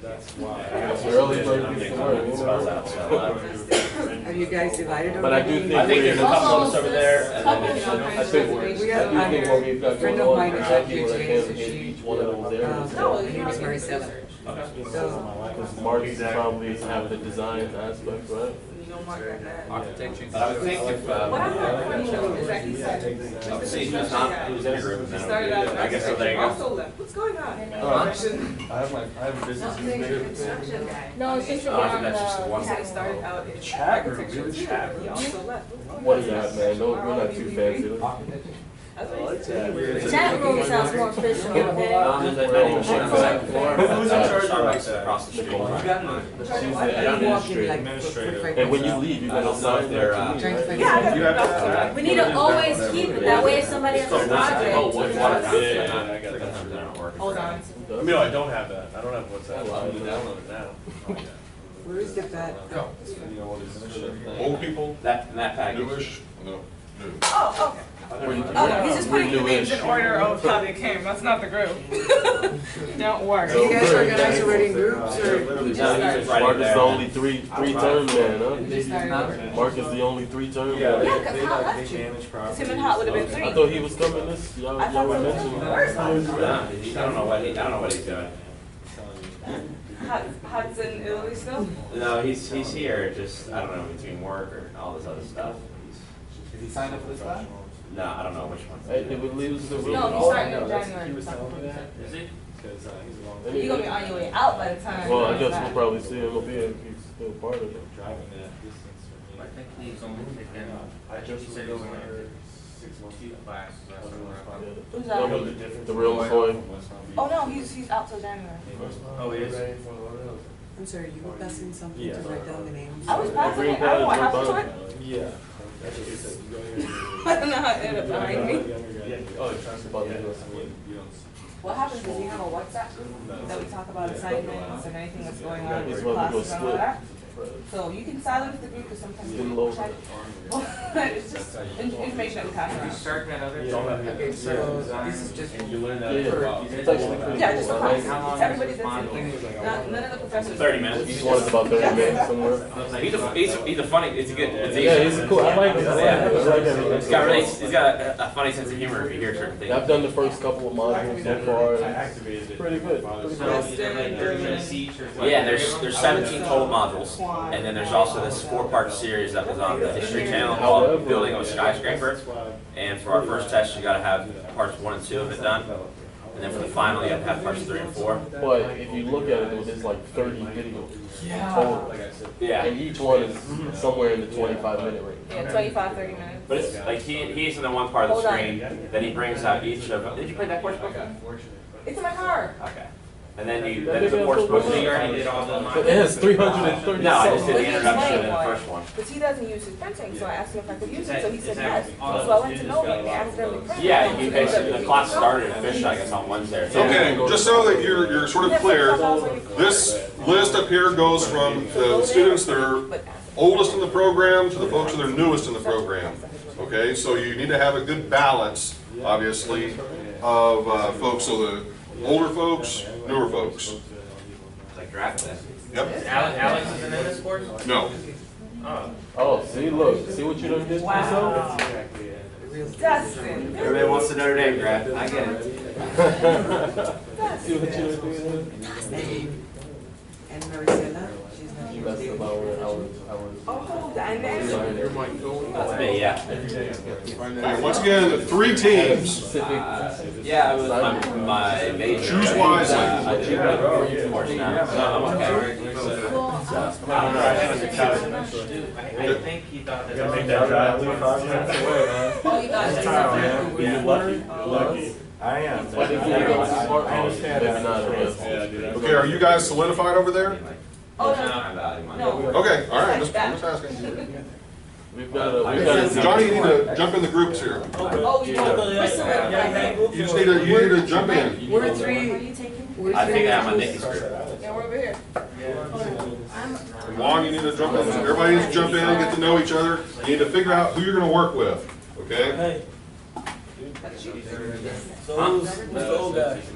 Early bird gets the worm, you spells know? out. So, Are you guys divided over? But I do think I think there's a couple of us over there, and then I think what we've got friend going of on mine is is that up people here that today, can so hit she, each one of those areas. No, her name is Maricela. So, Because Marty probably have the design aspect, right? You know, Mark got that. Architecture. but I would think if, What I'm not funny though is that he said. see who's not, who's in a group, and then Started out I guess so there you go. also left. What's going on? I have a business manager. Construction guy. No, since you're I think on that's just the the. one. He said he started out in Chat group, architecture dude, too. chat He group. also left. What is that, man? No, we're not too fancy. That's what he said. Chat room sounds more official, okay? There's a vending machine on the second floor. Who's in charge of Starbucks that? across the street. She's the I'm walking like administrator. And when you leave, you I gotta don't know if sign they're, that. trying to find Yeah, I got You have to have that. We need to always keep it, that way if somebody has a Oh, project. what, Yeah, I got that. They're not working. Hold on. I mean, no, I don't have that. I don't have WhatsApp. I'm gonna download it now. Where is the bat? Old people, That package. newish, no, new. Oh, okay. Oh, he's just putting the names in order of how they came. That's not the group. Don't worry. You guys organize already in groups or? No, he's just Mark right is there. the only three-term man, Just started huh? over. Mark is the only 3-term Yeah, man. Yeah, 'cause Hot left you. Because him and Hot would have been I 3. thought he was coming this, y'all I thought were so. mentioning. Nah, I don't know what he's doing. Hot's in Italy still? No, he's here, just, I don't know, between work or all this other stuff. Did he sign up for this class? No, I don't know which one. Hey, did we lose the room? No, he's starting in January. He was telling me that. Is it? Because he's a long You're going to be on your way out by the time. Well, I you guess come we'll back. probably see him up here if he's still part of it. driving that distance for me. I think he's only taking, I just he said he was only for 6 months. classes. That's what I'm- Who's No, that? but the real employee. Oh, no, he's out till January. Oh, he is? I'm sorry, you were passing something to Yeah. write down the names? I was passing Green it. I don't know what pad, happened to jump it. Yeah. That's what he said. You go here. I don't know how it ended up behind me. Oh, it's trying to About yeah, to do that's what you don't. What happens is we have a WhatsApp group that we talk about assignments and anything that's going on He's with about to go classes and all split. that. So you can silence the group because sometimes Didn't people load check. It's just information that we pass You around. start that other? Okay, so this is just. And you learn that. Yeah, about- it's actually pretty Yeah, cool. just a I class. like it. How long It's everybody is that's in responding? here. None of the professors. 30 minutes. Each one is about 30 minutes somewhere. He's a funny, it's a good, it's Yeah, easy. he's a cool, I like it, I like it, I like everything. He's got a funny sense of humor if you hear certain things. I've done the first couple of modules so far, I and activated it. pretty good. So is there like 30 minutes each or? what? Yeah, there's 17 total modules, and then there's also this 4-part series that was on the History Channel called Building of a Skyscraper. And for our first test, you gotta have parts 1 and 2 of it done. And then for the final, you have to have parts 3 and 4. But if you look at it, there's like 30 videos total. Like I said. Yeah. And each one is somewhere in the 25-minute range. Yeah, 25, 30 minutes. But it's like he's in the one part of the screen that he brings out each of. Did you play that course book? It's in my car. Okay. And then there's a course book. So you already did all the But it has 330 No, I just did the But he introduction explained in the why. first one. Because he doesn't use his printing, so I asked him if I could use it, so he said Is that- yes. is So that- I went to Nova and they accidentally printed. Yeah, you basically the class started officially I guess on Wednesday. Okay, just so that you're sort of clear, this list up here goes from the students that are oldest in the program to the folks that are newest in the program. Okay, so you need to have a good balance, obviously, of folks, so the older folks, newer folks. Like draft that. Yep. Alex isn't in this course? No. Oh. Oh, see, look, see what you done did to yourself? Justin. Everybody wants to Notre Dame grad. I get it. See what you done did? And Maricela, she's not You here. messed up our. Oh, hold on. That's me, yeah. Okay, once again, 3 teams. Yeah, it was my major. Choose wisely. I do course now, so I'm okay. I think he thought that. Make that drive 5 minutes away, man. Oh, you got it. You're lucky. I am. But if you go to smart, I understand if not, Okay, are you guys solidified over there? Oh, no. Okay, all right, just asking. we've got a. Johnny, you need to jump in the groups here. Oh, you know, we're solidified. You just need to jump in. We're three. We're I think three. I'm on Nikki's group. Yeah, we're over here. And Juan, you need to jump in. Everybody needs to jump in and get to know each other. You need to figure out who you're going to work with, okay?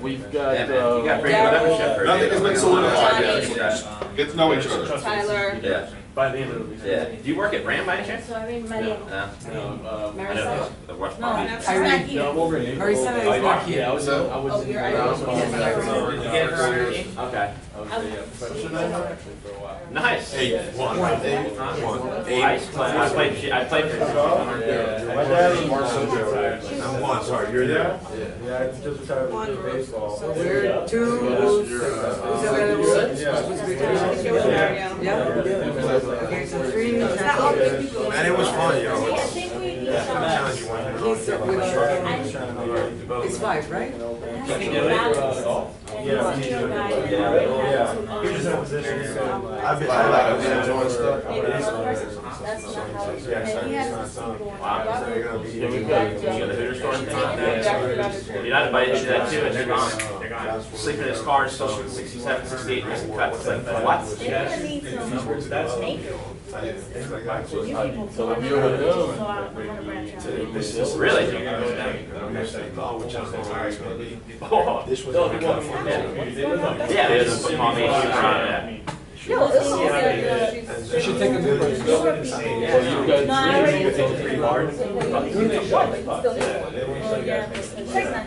We've got. Yeah, man, you got pretty good membership. Nothing has been solidified yet, so just get to know each other. Tyler. Yeah. By the end of the week. Yeah. Do you work at Ram by any chance? So I mean, Maria. No. I know the West Palm Beach. She's not here. Maricela is not here. Oh, you're right. You get her on your team? Okay. Nice. One. I played for My dad was Marcel. I'm one, sorry, you're there? Yeah, I just retired from baseball. So we're two. Who's available? Yeah. Okay, so 3. And it was fun, you know, it's challenge you want to He's it's 5, right? I've been enjoying stuff. That's not how it's. And he has to see going on. You got the Hooters store? You're not invited to that too, and they're gone. Sleeping in his car and still shooting 67, 68, missing cuts. It's like, what? They're gonna need some makeup. So if you're with them, Really? This was Yeah, there's a football meeting around that. Yo, this is You should take a good break. so you've got No, I already took 3 bars.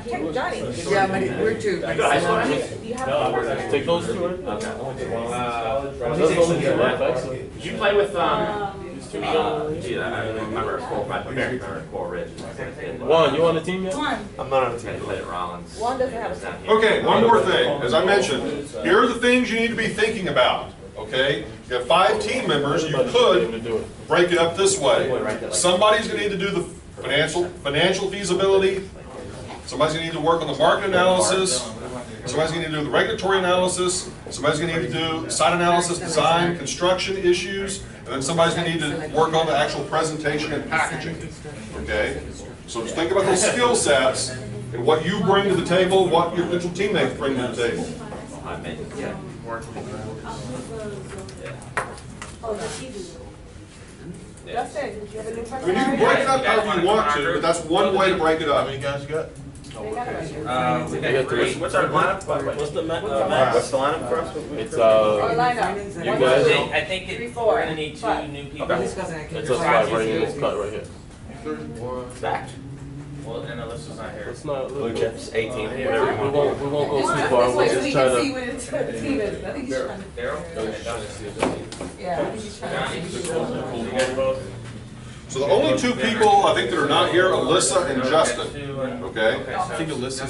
Check Johnny. Yeah, but we're 2. You go to high school, right? Do you have a partner? take those 2. Did you play with, gee, I remember Coral Ridge. Juan, you on the team yet? One. I'm not on the I team. played at Rollins. One doesn't have a Down here. Okay, one more thing. As I mentioned, here are the things you need to be thinking about, okay? You have 5 team members, you could break it up this way. Somebody's going to need to do the financial feasibility. Somebody's going to need to work on the market analysis. Somebody's going to need to do the regulatory analysis. Somebody's going to need to do site analysis, design, construction issues. And then somebody's going to need to work on the actual presentation and packaging, okay? So just think about those skill sets and what you bring to the table, what your potential teammates bring to the table. Oh, does she do? Justin, you have a new I mean, you can break it up however you want to, but that's one way to break it up. How many guys you got? We got 3. What's our lineup? What's the lineup for us? It's Or line up. you guys. I think we're gonna need 2 new people. It's a 5 right here. It's cut right here. Stacked. Well, and Alyssa's not here. It's not. Blue chips, 18, We whatever you want. won't go This too way far. so We'll we just can try see to. what the team is. I think he's trying to, Daryl? yeah, I think he's trying to. You guys both? So the only 2 people I think that are not here, Alyssa and Justin, okay?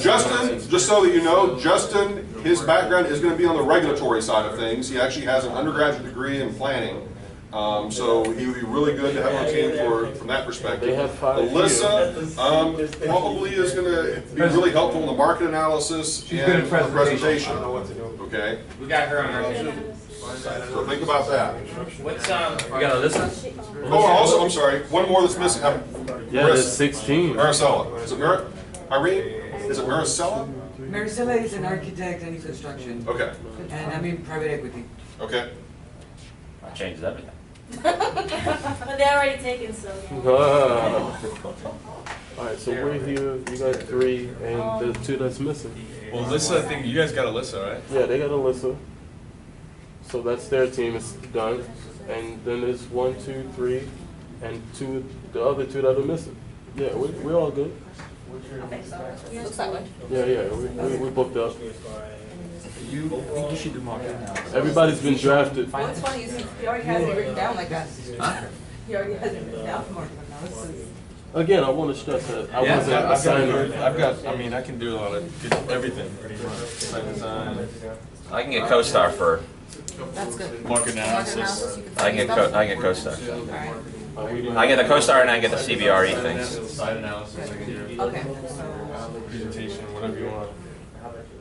Justin, just so that you know, Justin, his background is going to be on the regulatory side of things. He actually has an undergraduate degree in planning. So he would be really good to have on the team from that perspective. They have 5 Alyssa probably is going to be really helpful in the market analysis and the presentation. Okay, We got her on our team. so think about that. What's, You got Alyssa? Oh, also, I'm sorry, one more that's missing. Yeah, there's 16. Maricela. Is it Irene? Is it Maricela? Maricela is an architect and in construction. Okay, And I'm in private equity. okay. That changes everything. But they're already taken, so. All right, so we're here, you got 3, and there's 2 that's missing. Well, Alyssa, I think you guys got Alyssa, right? Yeah, they got Alyssa. So that's their team, it's done. And then there's 1, 2, 3, and the other 2 that are missing. Yeah, we're all good. Looks that way. Yeah, we booked up. You think you should do market analysis? Everybody's been drafted. What's funny is he already has it written down like that. He already has it written down for analysis. Again, I want to stress that I wasn't assigning. I can do all that, everything pretty much. Site design. I can get CoStar for, That's good. Market analysis. You can I can stuff. get CoStar. Alright. I get the CoStar and I get the CBRE things. Site analysis, I can do. Okay. Presentation, whatever you want.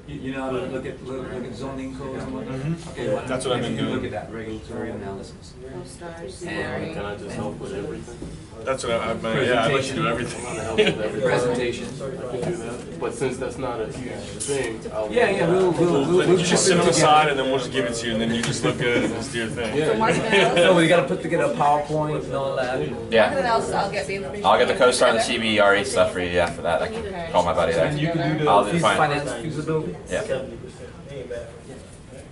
You know how to look at zoning codes and whatnot? Okay, why don't That's what I've been you look doing. at that regulatory analysis. Co-stars, Can I just help with everything? That's what I'd like to do everything. Presentation. I can do that. But since that's not a huge thing, I'll. Yeah, we'll Just sit on the side and then we'll just give it to you and then you just look good and just do your thing. So market analysis. No, we gotta put together a PowerPoint and all that. Market Yeah. analysis, I'll get the information. I'll get the CoStar and the CBRE stuff for you after that. I Okay. can call my buddy there. And you can do I'll the do fine. finance feasibility. Yeah.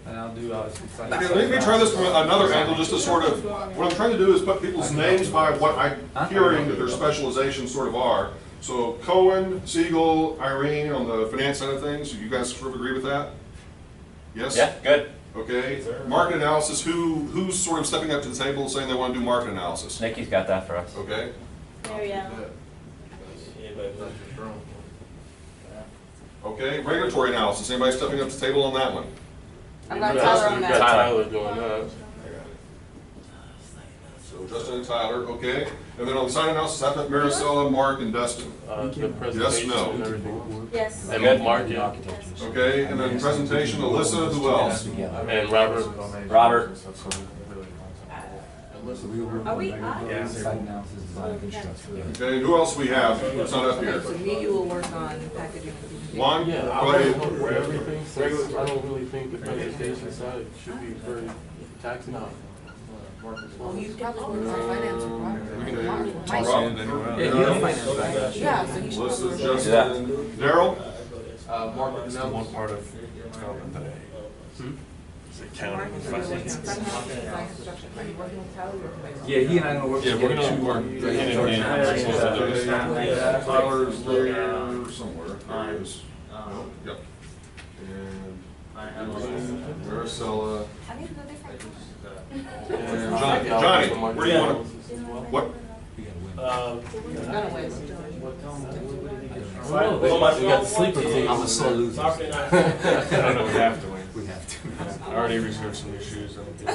And I'll do obviously Okay, finance. let me try this from another angle, just to sort of, what I'm trying to do is put people's names by what I'm hearing that their specializations sort of are. So Cohen, Siegel, Irene on the finance side of things, you guys sort of agree with that? Yes? Yeah, good. Okay, market analysis, who's sort of stepping up to the table saying they want to do market analysis? Nikki's got that for us. Okay, Marielle. okay, regulatory analysis, anybody stepping up to the table on that one? I've got Tyler on You got that. Tyler doing that. So Justin and Tyler, okay. And then on the side analysis, I've got Maricela, Mark, and Dustin. The presentation no. and everything. Yes. And Mark, yeah. Okay, and then presentation, Alyssa, who else? And Robert. Robert. Are we on? Okay, who else we have that's not up Okay, here? so me, you will work on packaging. Juan? Yeah, Go I'll ahead. help with everything since I don't really think the presentation side should be very taxing. Well, you probably work on finance or product. Toss it in anywhere. Yeah, you know finance, right? Yeah, so you should. Alyssa, work Justin, Daryl? Market It's the one part of development that it's accounting and finance. Are you working with Tyler or? Yeah, he and I are gonna work Yeah, we're together. gonna work hand in hand. Tyler's there somewhere. There he is. Yep. And Maricela. I need to go different. And Johnny, where do you want to, what? Gonna win. We got the sleeper team. I'm a sore loser. I don't know, we have to win. We have to. I already researched some new shoes. I'm good.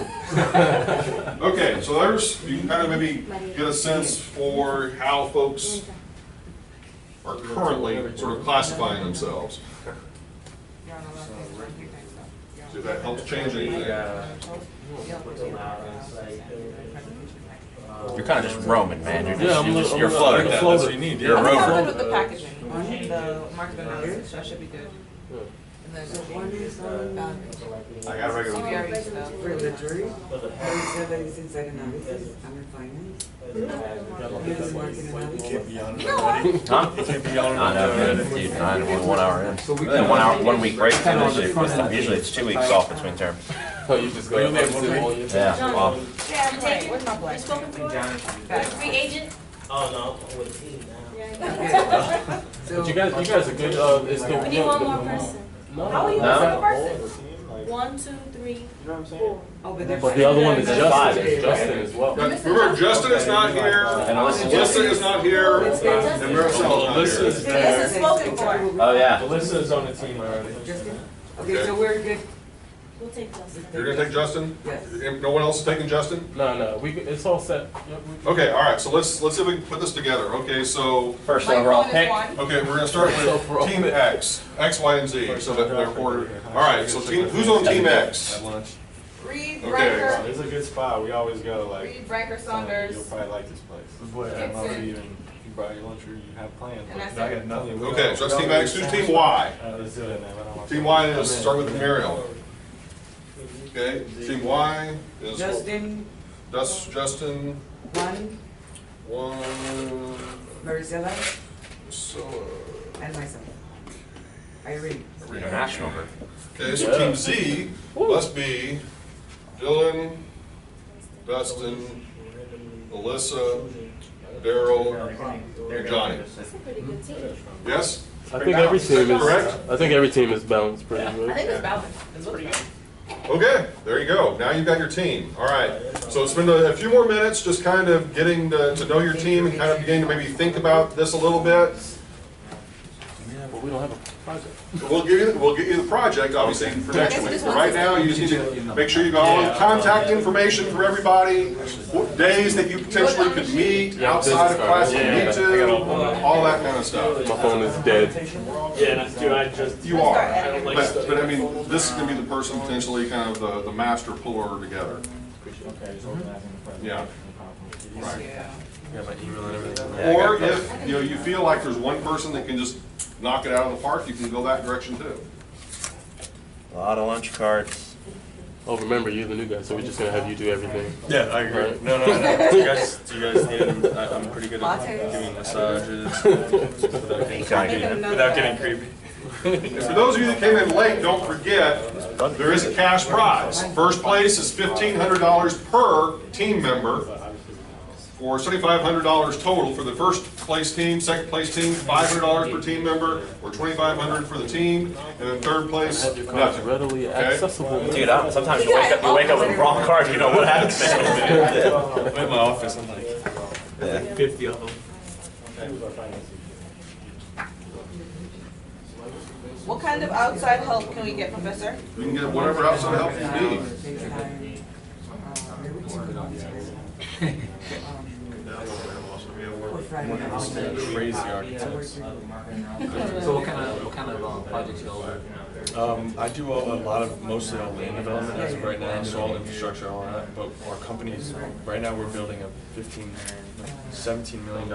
Okay, so there's, you can kind of maybe get a sense for how folks are currently sort of classifying themselves. See if that helps change anything. You're kind of just roaming, man. Yeah, You're floating. I'm a That's floater. what you need, You're a I'm rover. good with the packaging and the market analysis, that should be good. And then I got regular. CBRE stuff. Regulatory, inside analysis, under finance. Market analysis. Huh? Can't be yelling I know, at man. Dude, I'm only 1 hour in. So we Then can- 1 hour, 1 week break. Kinda on the Usually, front end. usually it's 2 weeks off between terms. So you just go ahead and all your. Yeah, wow. Yeah, I'm taking. Where's my You black? spoken for? Back. Free agent? Oh, no, I'm with the team now. Yeah. But you guys are good, it's the. We need one more person. No. How are you No. one more person? 1, 2, 3, 4. Oh, but But the other one is There's five. Justin as well. But remember, Justin is not here, And Alyssa. Alyssa is not here, and Maricela is not here. This is spoken for. Oh, yeah. Alyssa's on the team already. Okay, so we're good. We'll take Justin. You're gonna take Justin? Yes. No one else is taking Justin? No, it's all set. Yep, Okay, all right, so let's see if we can put this together. Okay, so, First Mike overall Cohen is pick. one. okay, we're gonna start with Team X, X, Y, and Z, so that they're ordered. All right, so team, who's on Team X? At lunch. Reed, Okay. Riker, It's a good spot. We always gotta like. Reed, Riker, You'll Saunders. probably like this place. Gibson. I don't know if you brought your lunch or you have plans. And that's but I it. got nothing. Okay, so that's Team X, who's Team Y? Let's do it, man. I don't want- Team Y is, start with Muriel. Okay, Team Y is. Justin, Justin, One, one, Maricela, so, and myself. Irene. International group. okay, so Team Z must be Dylan, Dustin, Alyssa, Daryl, and Johnny. That's a pretty good team. Yes? I think every team is correct? I think every team is balanced pretty I good. think it's balanced. It looks good. Okay, there you go. Now you've got your team. All right. So it's been a few more minutes just kind of getting to know your team and kind of beginning to maybe think about this a little bit. Yeah, but we don't have a project. We'll get you the project, obviously, for next week. But right now, you just need to make sure you got all the contact information for everybody, what days that you potentially could meet outside of class if you need to, all that kind of stuff. My phone is dead. Yeah, do I just? You are, I don't like stuff. but I mean, this is gonna be the person potentially kind of the master puller together. Okay, just organizing the presentation. Yeah. No problem. Right. Yeah, my email and everything. Yeah, I Or got if, you feel like there's one person that can just knock it out of the park, you can go that direction too. A lot of lunch cards. Oh, remember, you're the new guy, so we're just gonna have you do everything. Yeah, I agree. Right. No. Do you guys need? I'm pretty good at doing massages without getting creepy. And for those of you that came in late, don't forget, there is a cash prize. First place is $1,500 per team member, for $7,500 total for the first place team. Second place team, $500 per team member, or $2,500 for the team. And then third place, Have your cards nothing. readily accessible. Dude, sometimes you wake up with the wrong card, you know what happens. I'm in my office, I'm like 50 of them. What kind of outside help can we get, Professor? You can get whatever outside help you need. Crazy architects. So what kind of projects y'all do? I do mostly all land development as of right now, so all infrastructure, all that. But our companies, right now we're building a $17 million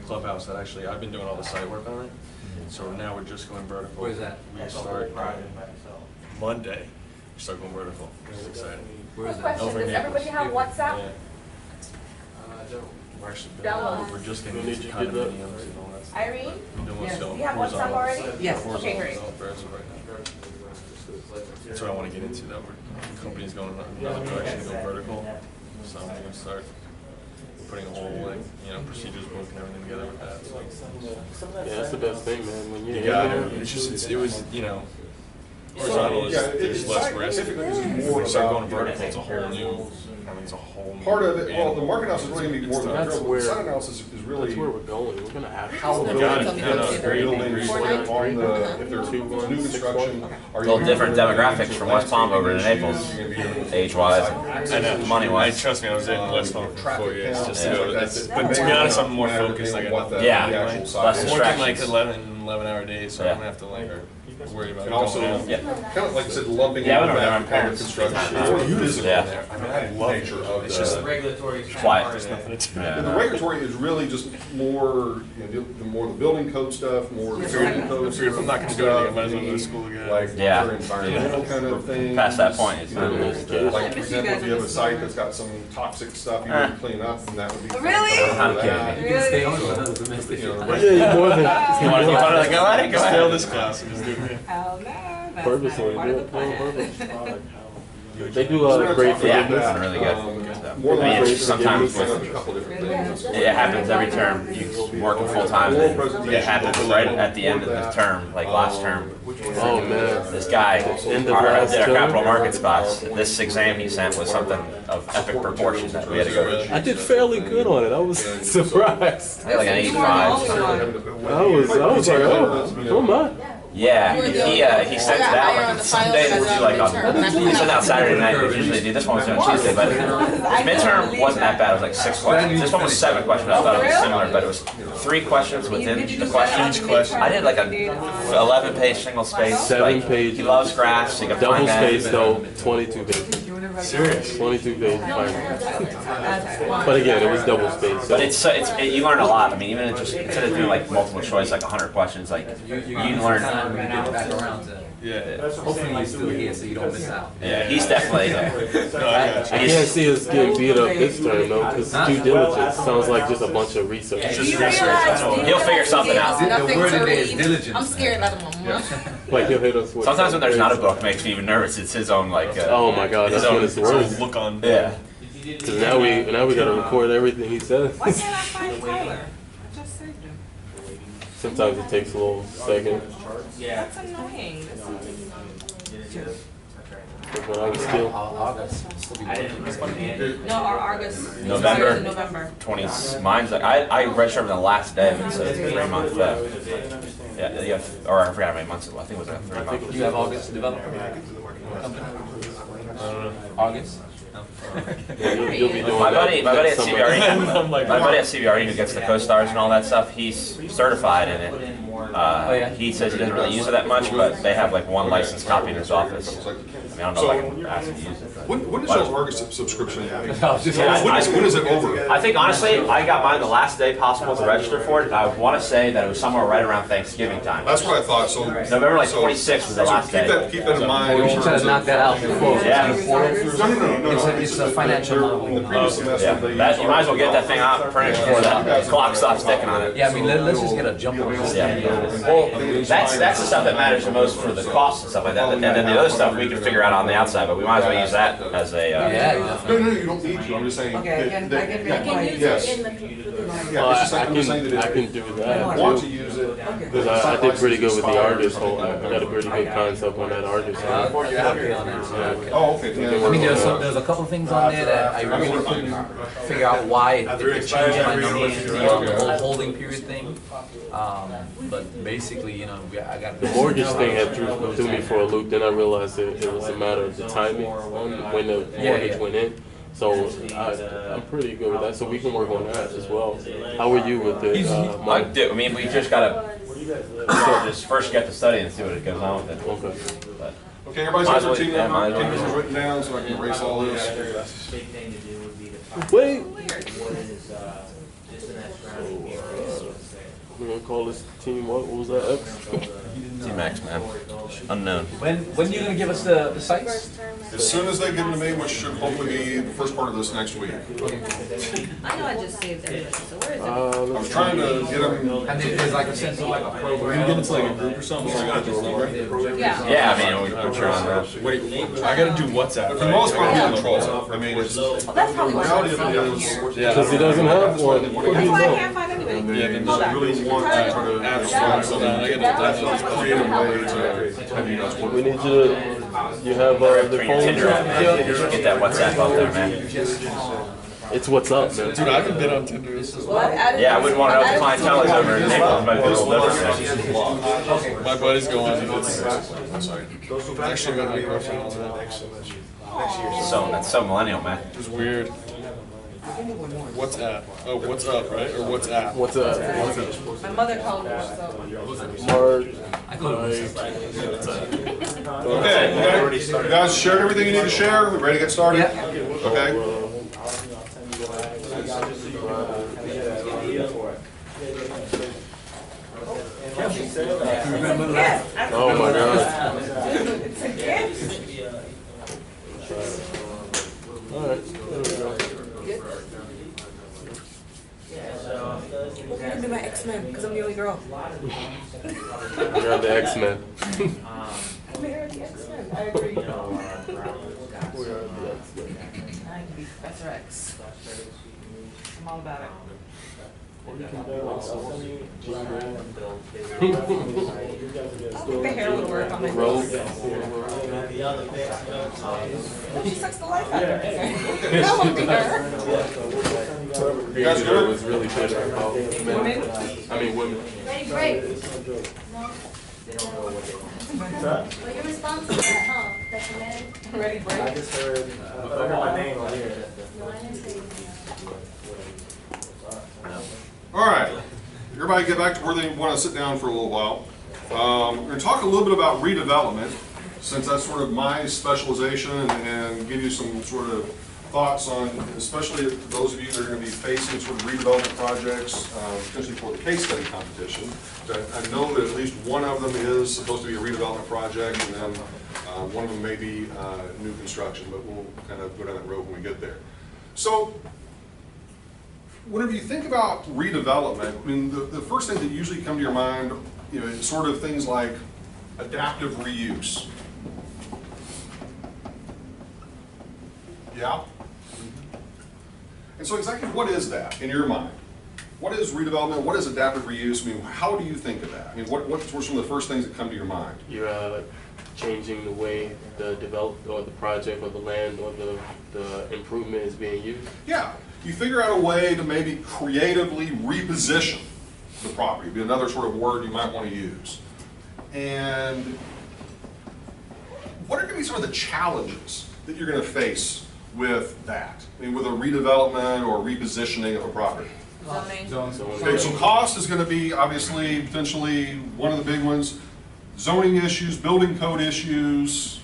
clubhouse that actually, I've been doing all the site work on it. So now we're just going vertical. Where's that? We start Monday, we start going vertical, which is exciting. Where is that? Question, Over in does everybody Naples. have WhatsApp? Yeah. We're actually building, Download. we're just getting Need into you to get that? condominiums and all that stuff. Irene? We're doing Yes. still Do you have WhatsApp horizontal. already? Yes. Okay, Horizontal great. developer as of right now. That's what I want to get into, that we're, the company's going in another direction to go vertical. So I'm going to start putting a whole, procedures book and everything together with that. So. Yeah, that's the best thing, man. When you're It's just, it was, horizontal is, there's less risk. When you start going vertical, it's a whole new, it's a whole new. Part of it, well, the market analysis is really gonna be more than That's drill, but where- the site analysis is really that's where we're going. We're gonna have how the You got it. building, No, no, great, buildings, great. like on the, if there's new construction. A little different demographics from West Palm over to Naples, age-wise, I know. money-wise. Trust me, I was in West Palm for 4 years. Just to Yeah. go to this. But to be honest, I'm more focused. I got nothing. Yeah, I'm less working like distractions. 11-hour days, so Yeah. I'm gonna have to worry about And also, going out. Yeah. kind of like I said, lumping Yeah, I in went over there that with kind of parents. construction. Yeah. It's more physical Yeah. there. I mean, I love nature of It's just the. Regulatory. Quiet. There's nothing to do. And the Yeah. regulatory is really just more, the more the building code stuff, more the building code I figured if I'm not gonna do anything, I might as well go to stuff, school again. like Yeah. other environmental kind of things. Past that point, it's not really- Like, for example, if you have a site that's got some toxic stuff you need to clean up, then that would be. Really? I'm kidding. You can stay on with the domestic. You know, Yeah, more than You want to go at it? Go Just fail ahead. this class and just do it. Hell no, that's purposely. not part of the plan. They do great Yeah, forgiveness. it's really good. More than I mean, it's likely, just sometimes a with- couple different things. It happens every term. You working full time, and it happens right at the end of the term, like last term. Oh man. This guy, End of our last term? capital market spots. This exam he sent was something of epic proportions that we had to go to. I did fairly good on it. I was surprised. I had like an You weren't 85. the only one. I was like, oh my. Yeah, he sent it out like some days we'll do like on, he sent out Saturday night, we usually do, this one was on Tuesday, but his midterm wasn't that bad, it was like 6 questions. This one was 7 questions, I thought it was similar, but it was 3 questions within the question. I did like a 11-page single space. 7 like, pages. He loves graphs, he could Double find that. space though, 22 pages. Serious? 22 pages. But again, it was double space. But you learn a lot. I mean, even just instead of doing like multiple choice, like 100 questions, like you learn. Back around to. Yeah. Hopefully he's still here so you don't miss out. Yeah, he's definitely. I can't see us getting beat up this term though, because due diligence sounds like just a bunch of research. Do you realize He'll figure something out. nothing word to today is read? diligence, I'm scared of them. Like he'll hit us with. Sometimes when there's not a book, it makes me even nervous. It's his own like. Oh my God, that's when it's worse. Look on. Yeah. Because now we gotta record everything he says. Why can't I find Tyler? I just saved him. Sometimes it takes a little second, Yeah. That's annoying. but I was still. August. Still be working. No, our August. November. November. 20. Mine's like I registered on the last day of it, so it's 3 months back. Yeah, or I forgot how many months it was. I think it was like 3 months. You have August developer company? August? You'll be doing My buddy at summer. CBRE, my buddy at CBRE who gets the co-stars and all that stuff, he's certified in it. He says he doesn't really use it that much, but they have like one licensed copy in his office. I mean, I don't know if I can ask him to use it. But When is your August subscription? Yeah, When is it over? I think honestly, I got mine the last day possible to register for it. I want to say that it was somewhere right around Thanksgiving time. That's what I thought, so. November like 26th was the last day. Keep that in mind. We should try to knock that out before. Yeah. No. It's a financial model. In the previous semester, Yeah, they that, you might as well get that thing out printed before that clock stops ticking on it. Yeah, I mean, let's just get a jump on this. Yeah. Well, that's the stuff that matters the most for the cost and stuff like that. And then the other stuff we can figure out on the outside, but we might as well use that as a. Yeah. No, you don't need to, I'm just saying. Okay, I can read Yes. it in the. Yeah, it's just like, I'm just saying I that can if do you that want to too. use it. Because I did pretty good with the Argus whole. I got a pretty good concept on that Argus. You're happy on that. Oh, okay. I mean, there's a couple things on there that I really couldn't figure out why it changed my numbers, the whole holding period thing. But basically, you know, I got The mortgage thing had threw me for a loop. Then I realized it was a matter of the timing on when the mortgage went in. So I'm pretty good with that. So we can work on that as well. How are you with it? I mean, we just gotta just first get the study and see what it goes on with it. Okay. Okay, everybody's got their team might as well. numbers written down so I can erase all this. Big thing to do would be to find Wait. what is, just in that surrounding area. We're gonna call this team. What was that? X? T-Max, man. Unknown. When are you gonna give us the sites? As soon as they give them to me, which should hopefully be the first part of this next week. I know I just saved everybody, so where is it? I was trying to get them. And there's like a sense of like a program. Get into like a group or something. Or I gotta do a number. Yeah. Yeah, I mean, we're trying to. Wait, I gotta do WhatsApp. For the most part, Yeah. we control. I mean, it's, the Well, that's probably why reality it's of not it on is, here. Because he doesn't have one. That's why I can't find anybody. and they Hold on. really want to try to add some creative way to have you guys work. We need you to. You have the phone. Tinder up, man. Get that WhatsApp out there, man. It's what's up, man. Dude, I haven't been on Tinder. Well, I've added Yeah, I wouldn't want to know if the I've added clientele is over in Naples, might be a This little one different. is My buddy's going. It's Actually, actually got my girlfriend on that. That's so millennial, man. It's weird. WhatsApp. Oh, what's up, right? Or WhatsApp. What's up? My mother called me, so. Mark. Okay, you guys shared everything you need to share? We ready to get started? Okay. Oh my God. It's a gift. All right. There we go. Who's gonna be my X-Men? Because I'm the only girl. You're the X-Men. I'm here at the X-Men. I agree. I can be Professor X. I'm all about it. I think the hair would work on my face. She sucks the life out of me. That won't be her. You guys good? Was really good about men. I mean women. Ready, break. No. Well, you're responsible for that, huh? That's a man. Ready, break. I heard my name on here. No, I didn't say anything. All right, everybody get back to where they want to sit down for a little while. We're going to talk a little bit about redevelopment, since that's sort of my specialization, and give you some sort of thoughts on, especially those of you that are going to be facing sort of redevelopment projects, potentially for the case study competition. I know that at least one of them is supposed to be a redevelopment project, and then one of them may be new construction, but we'll kind of go down that road when we get there. So, whenever you think about redevelopment, I mean, the first thing that usually come to your mind, you know, is sort of things like adaptive reuse. Yeah? And so exactly what is that in your mind? What is redevelopment? What is adaptive reuse? I mean, how do you think of that? I mean, what's some of the first things that come to your mind? You're changing the way the developed or the project or the land or the improvement is being used? Yeah. You figure out a way to maybe creatively reposition the property, would be another sort of word you might want to use. And what are going to be some of the challenges that you're going to face with that? I mean, with a redevelopment or repositioning of a property. Okay, so cost is going to be obviously potentially one of the big ones. Zoning issues, building code issues.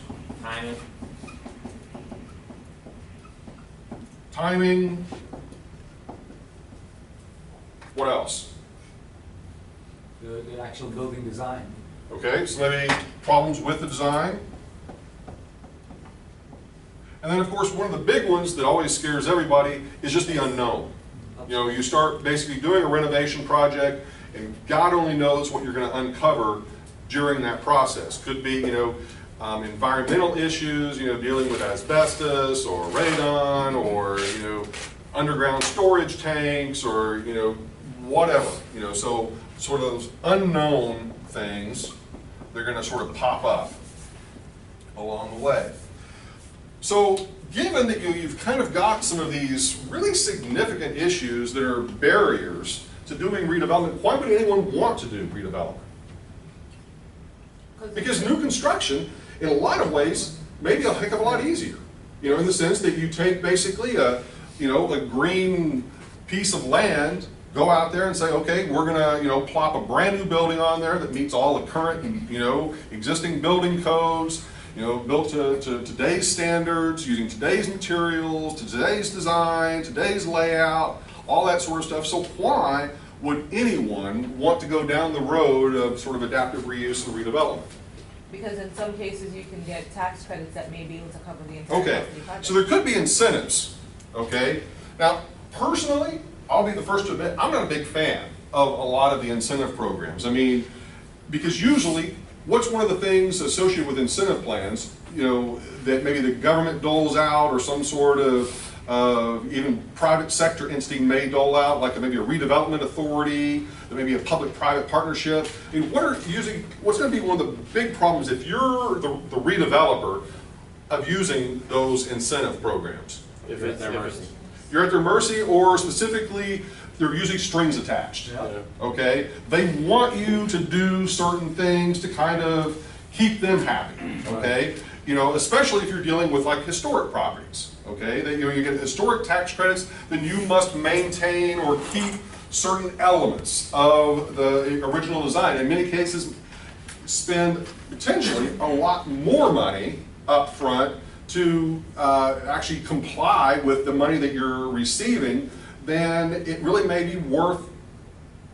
Timing. What else? The actual building design. Okay, so maybe problems with the design. And then of course one of the big ones that always scares everybody is just the unknown. You know, you start basically doing a renovation project and God only knows what you're going to uncover during that process. Could be, you know, environmental issues, you know, dealing with asbestos or radon or, you know, underground storage tanks or, you know, whatever. You know, so sort of those unknown things, they're going to sort of pop up along the way. So given that you've kind of got some of these really significant issues that are barriers to doing redevelopment, why would anyone want to do redevelopment? Because new construction, in a lot of ways, may be a heck of a lot easier. You know, in the sense that you take basically a green piece of land, go out there and say, okay, we're gonna, you know, plop a brand new building on there that meets all the current, you know, existing building codes, you know, built to today's standards, using today's materials, today's design, today's layout, all that sort of stuff. So why would anyone want to go down the road of sort of adaptive reuse and redevelopment? Because in some cases you can get tax credits that may be able to cover the entire Okay, so there could be incentives, okay? Now, personally, I'll be the first to admit, I'm not a big fan of a lot of the incentive programs. I mean, because usually, what's one of the things associated with incentive plans, you know, that maybe the government doles out or some sort of even private sector entity may dole out, like maybe a redevelopment authority, there may be a public-private partnership. I mean, what's going to be one of the big problems if you're the redeveloper of using those incentive programs? If it's their mercy. You're at their mercy, or specifically, they're usually strings attached. Yeah. Okay? They want you to do certain things to kind of keep them happy. Okay? You know, especially if you're dealing with like historic properties. Okay? That, you know, you get historic tax credits, then you must maintain or keep certain elements of the original design. In many cases, spend potentially a lot more money up front to actually comply with the money that you're receiving, then it really may be worth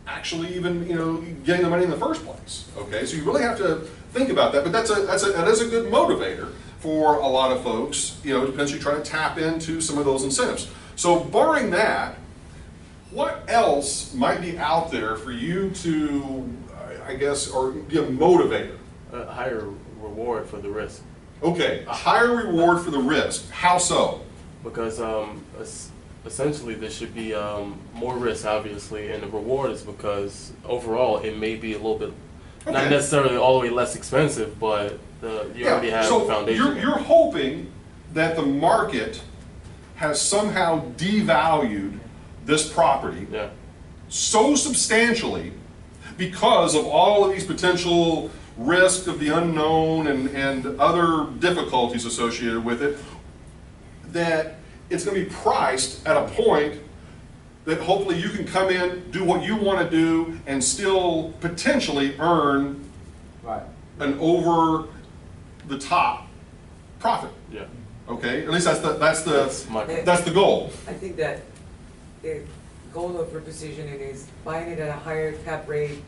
actually even, you know, getting the money in the first place. Okay, so you really have to think about that, but that is a good motivator for a lot of folks, you know, to potentially try to tap into some of those incentives. So barring that, what else might be out there for you to, I guess, or be a motivator? A higher reward for the risk. Okay, a higher reward for the risk. How so? Because essentially there should be more risk, obviously, and the reward is because overall it may be a little bit, not necessarily all the way less expensive, but you already have the foundation. You're hoping that the market has somehow devalued this property so substantially because of all of these potential risk of the unknown and other difficulties associated with it, that it's going to be priced at a point that hopefully you can come in, do what you want to do, and still potentially earn an over-the-top profit. Yeah. Okay, at least that's the goal. I think that the goal of repositioning is buying it at a higher cap rate,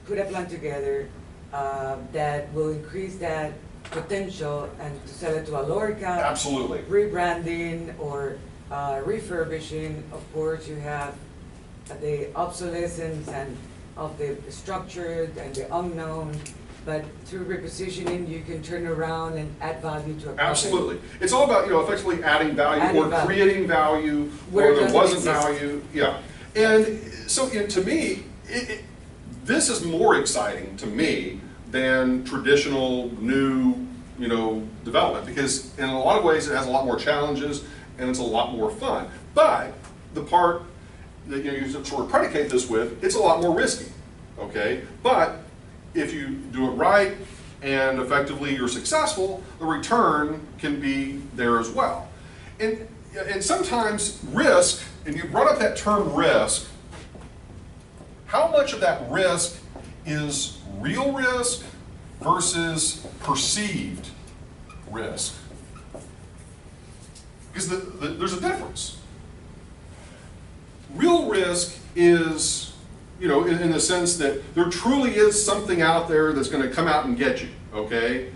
put a plan together that will increase that potential and to sell it to a lower cap. Absolutely. Rebranding or refurbishing. Of course, you have the obsolescence and of the structure and the unknown. But through repositioning, you can turn around and add value to a property. Absolutely. It's all about, effectively adding value or creating value where there wasn't exist. value. Yeah. And so to me, this is more exciting to me than traditional new, development, because in a lot of ways it has a lot more challenges and it's a lot more fun. But the part that you sort of predicate this with, it's a lot more risky. Okay? But if you do it right and effectively you're successful, the return can be there as well. And sometimes risk, and you brought up that term risk, how much of that risk is real risk versus perceived risk? Because there's a difference. Real risk is, in the sense that there truly is something out there that's going to come out and get you, okay?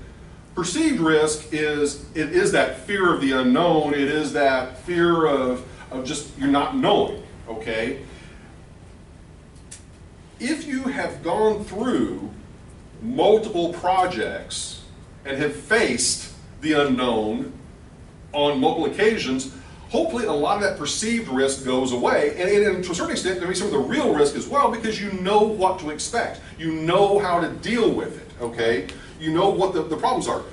Perceived risk is that fear of the unknown. It is that fear of just you're not knowing, okay? If you have gone through multiple projects and have faced the unknown on multiple occasions, hopefully a lot of that perceived risk goes away, and to a certain extent, there may be some of the real risk as well, because you know what to expect. You know how to deal with it, okay? You know what the problems are.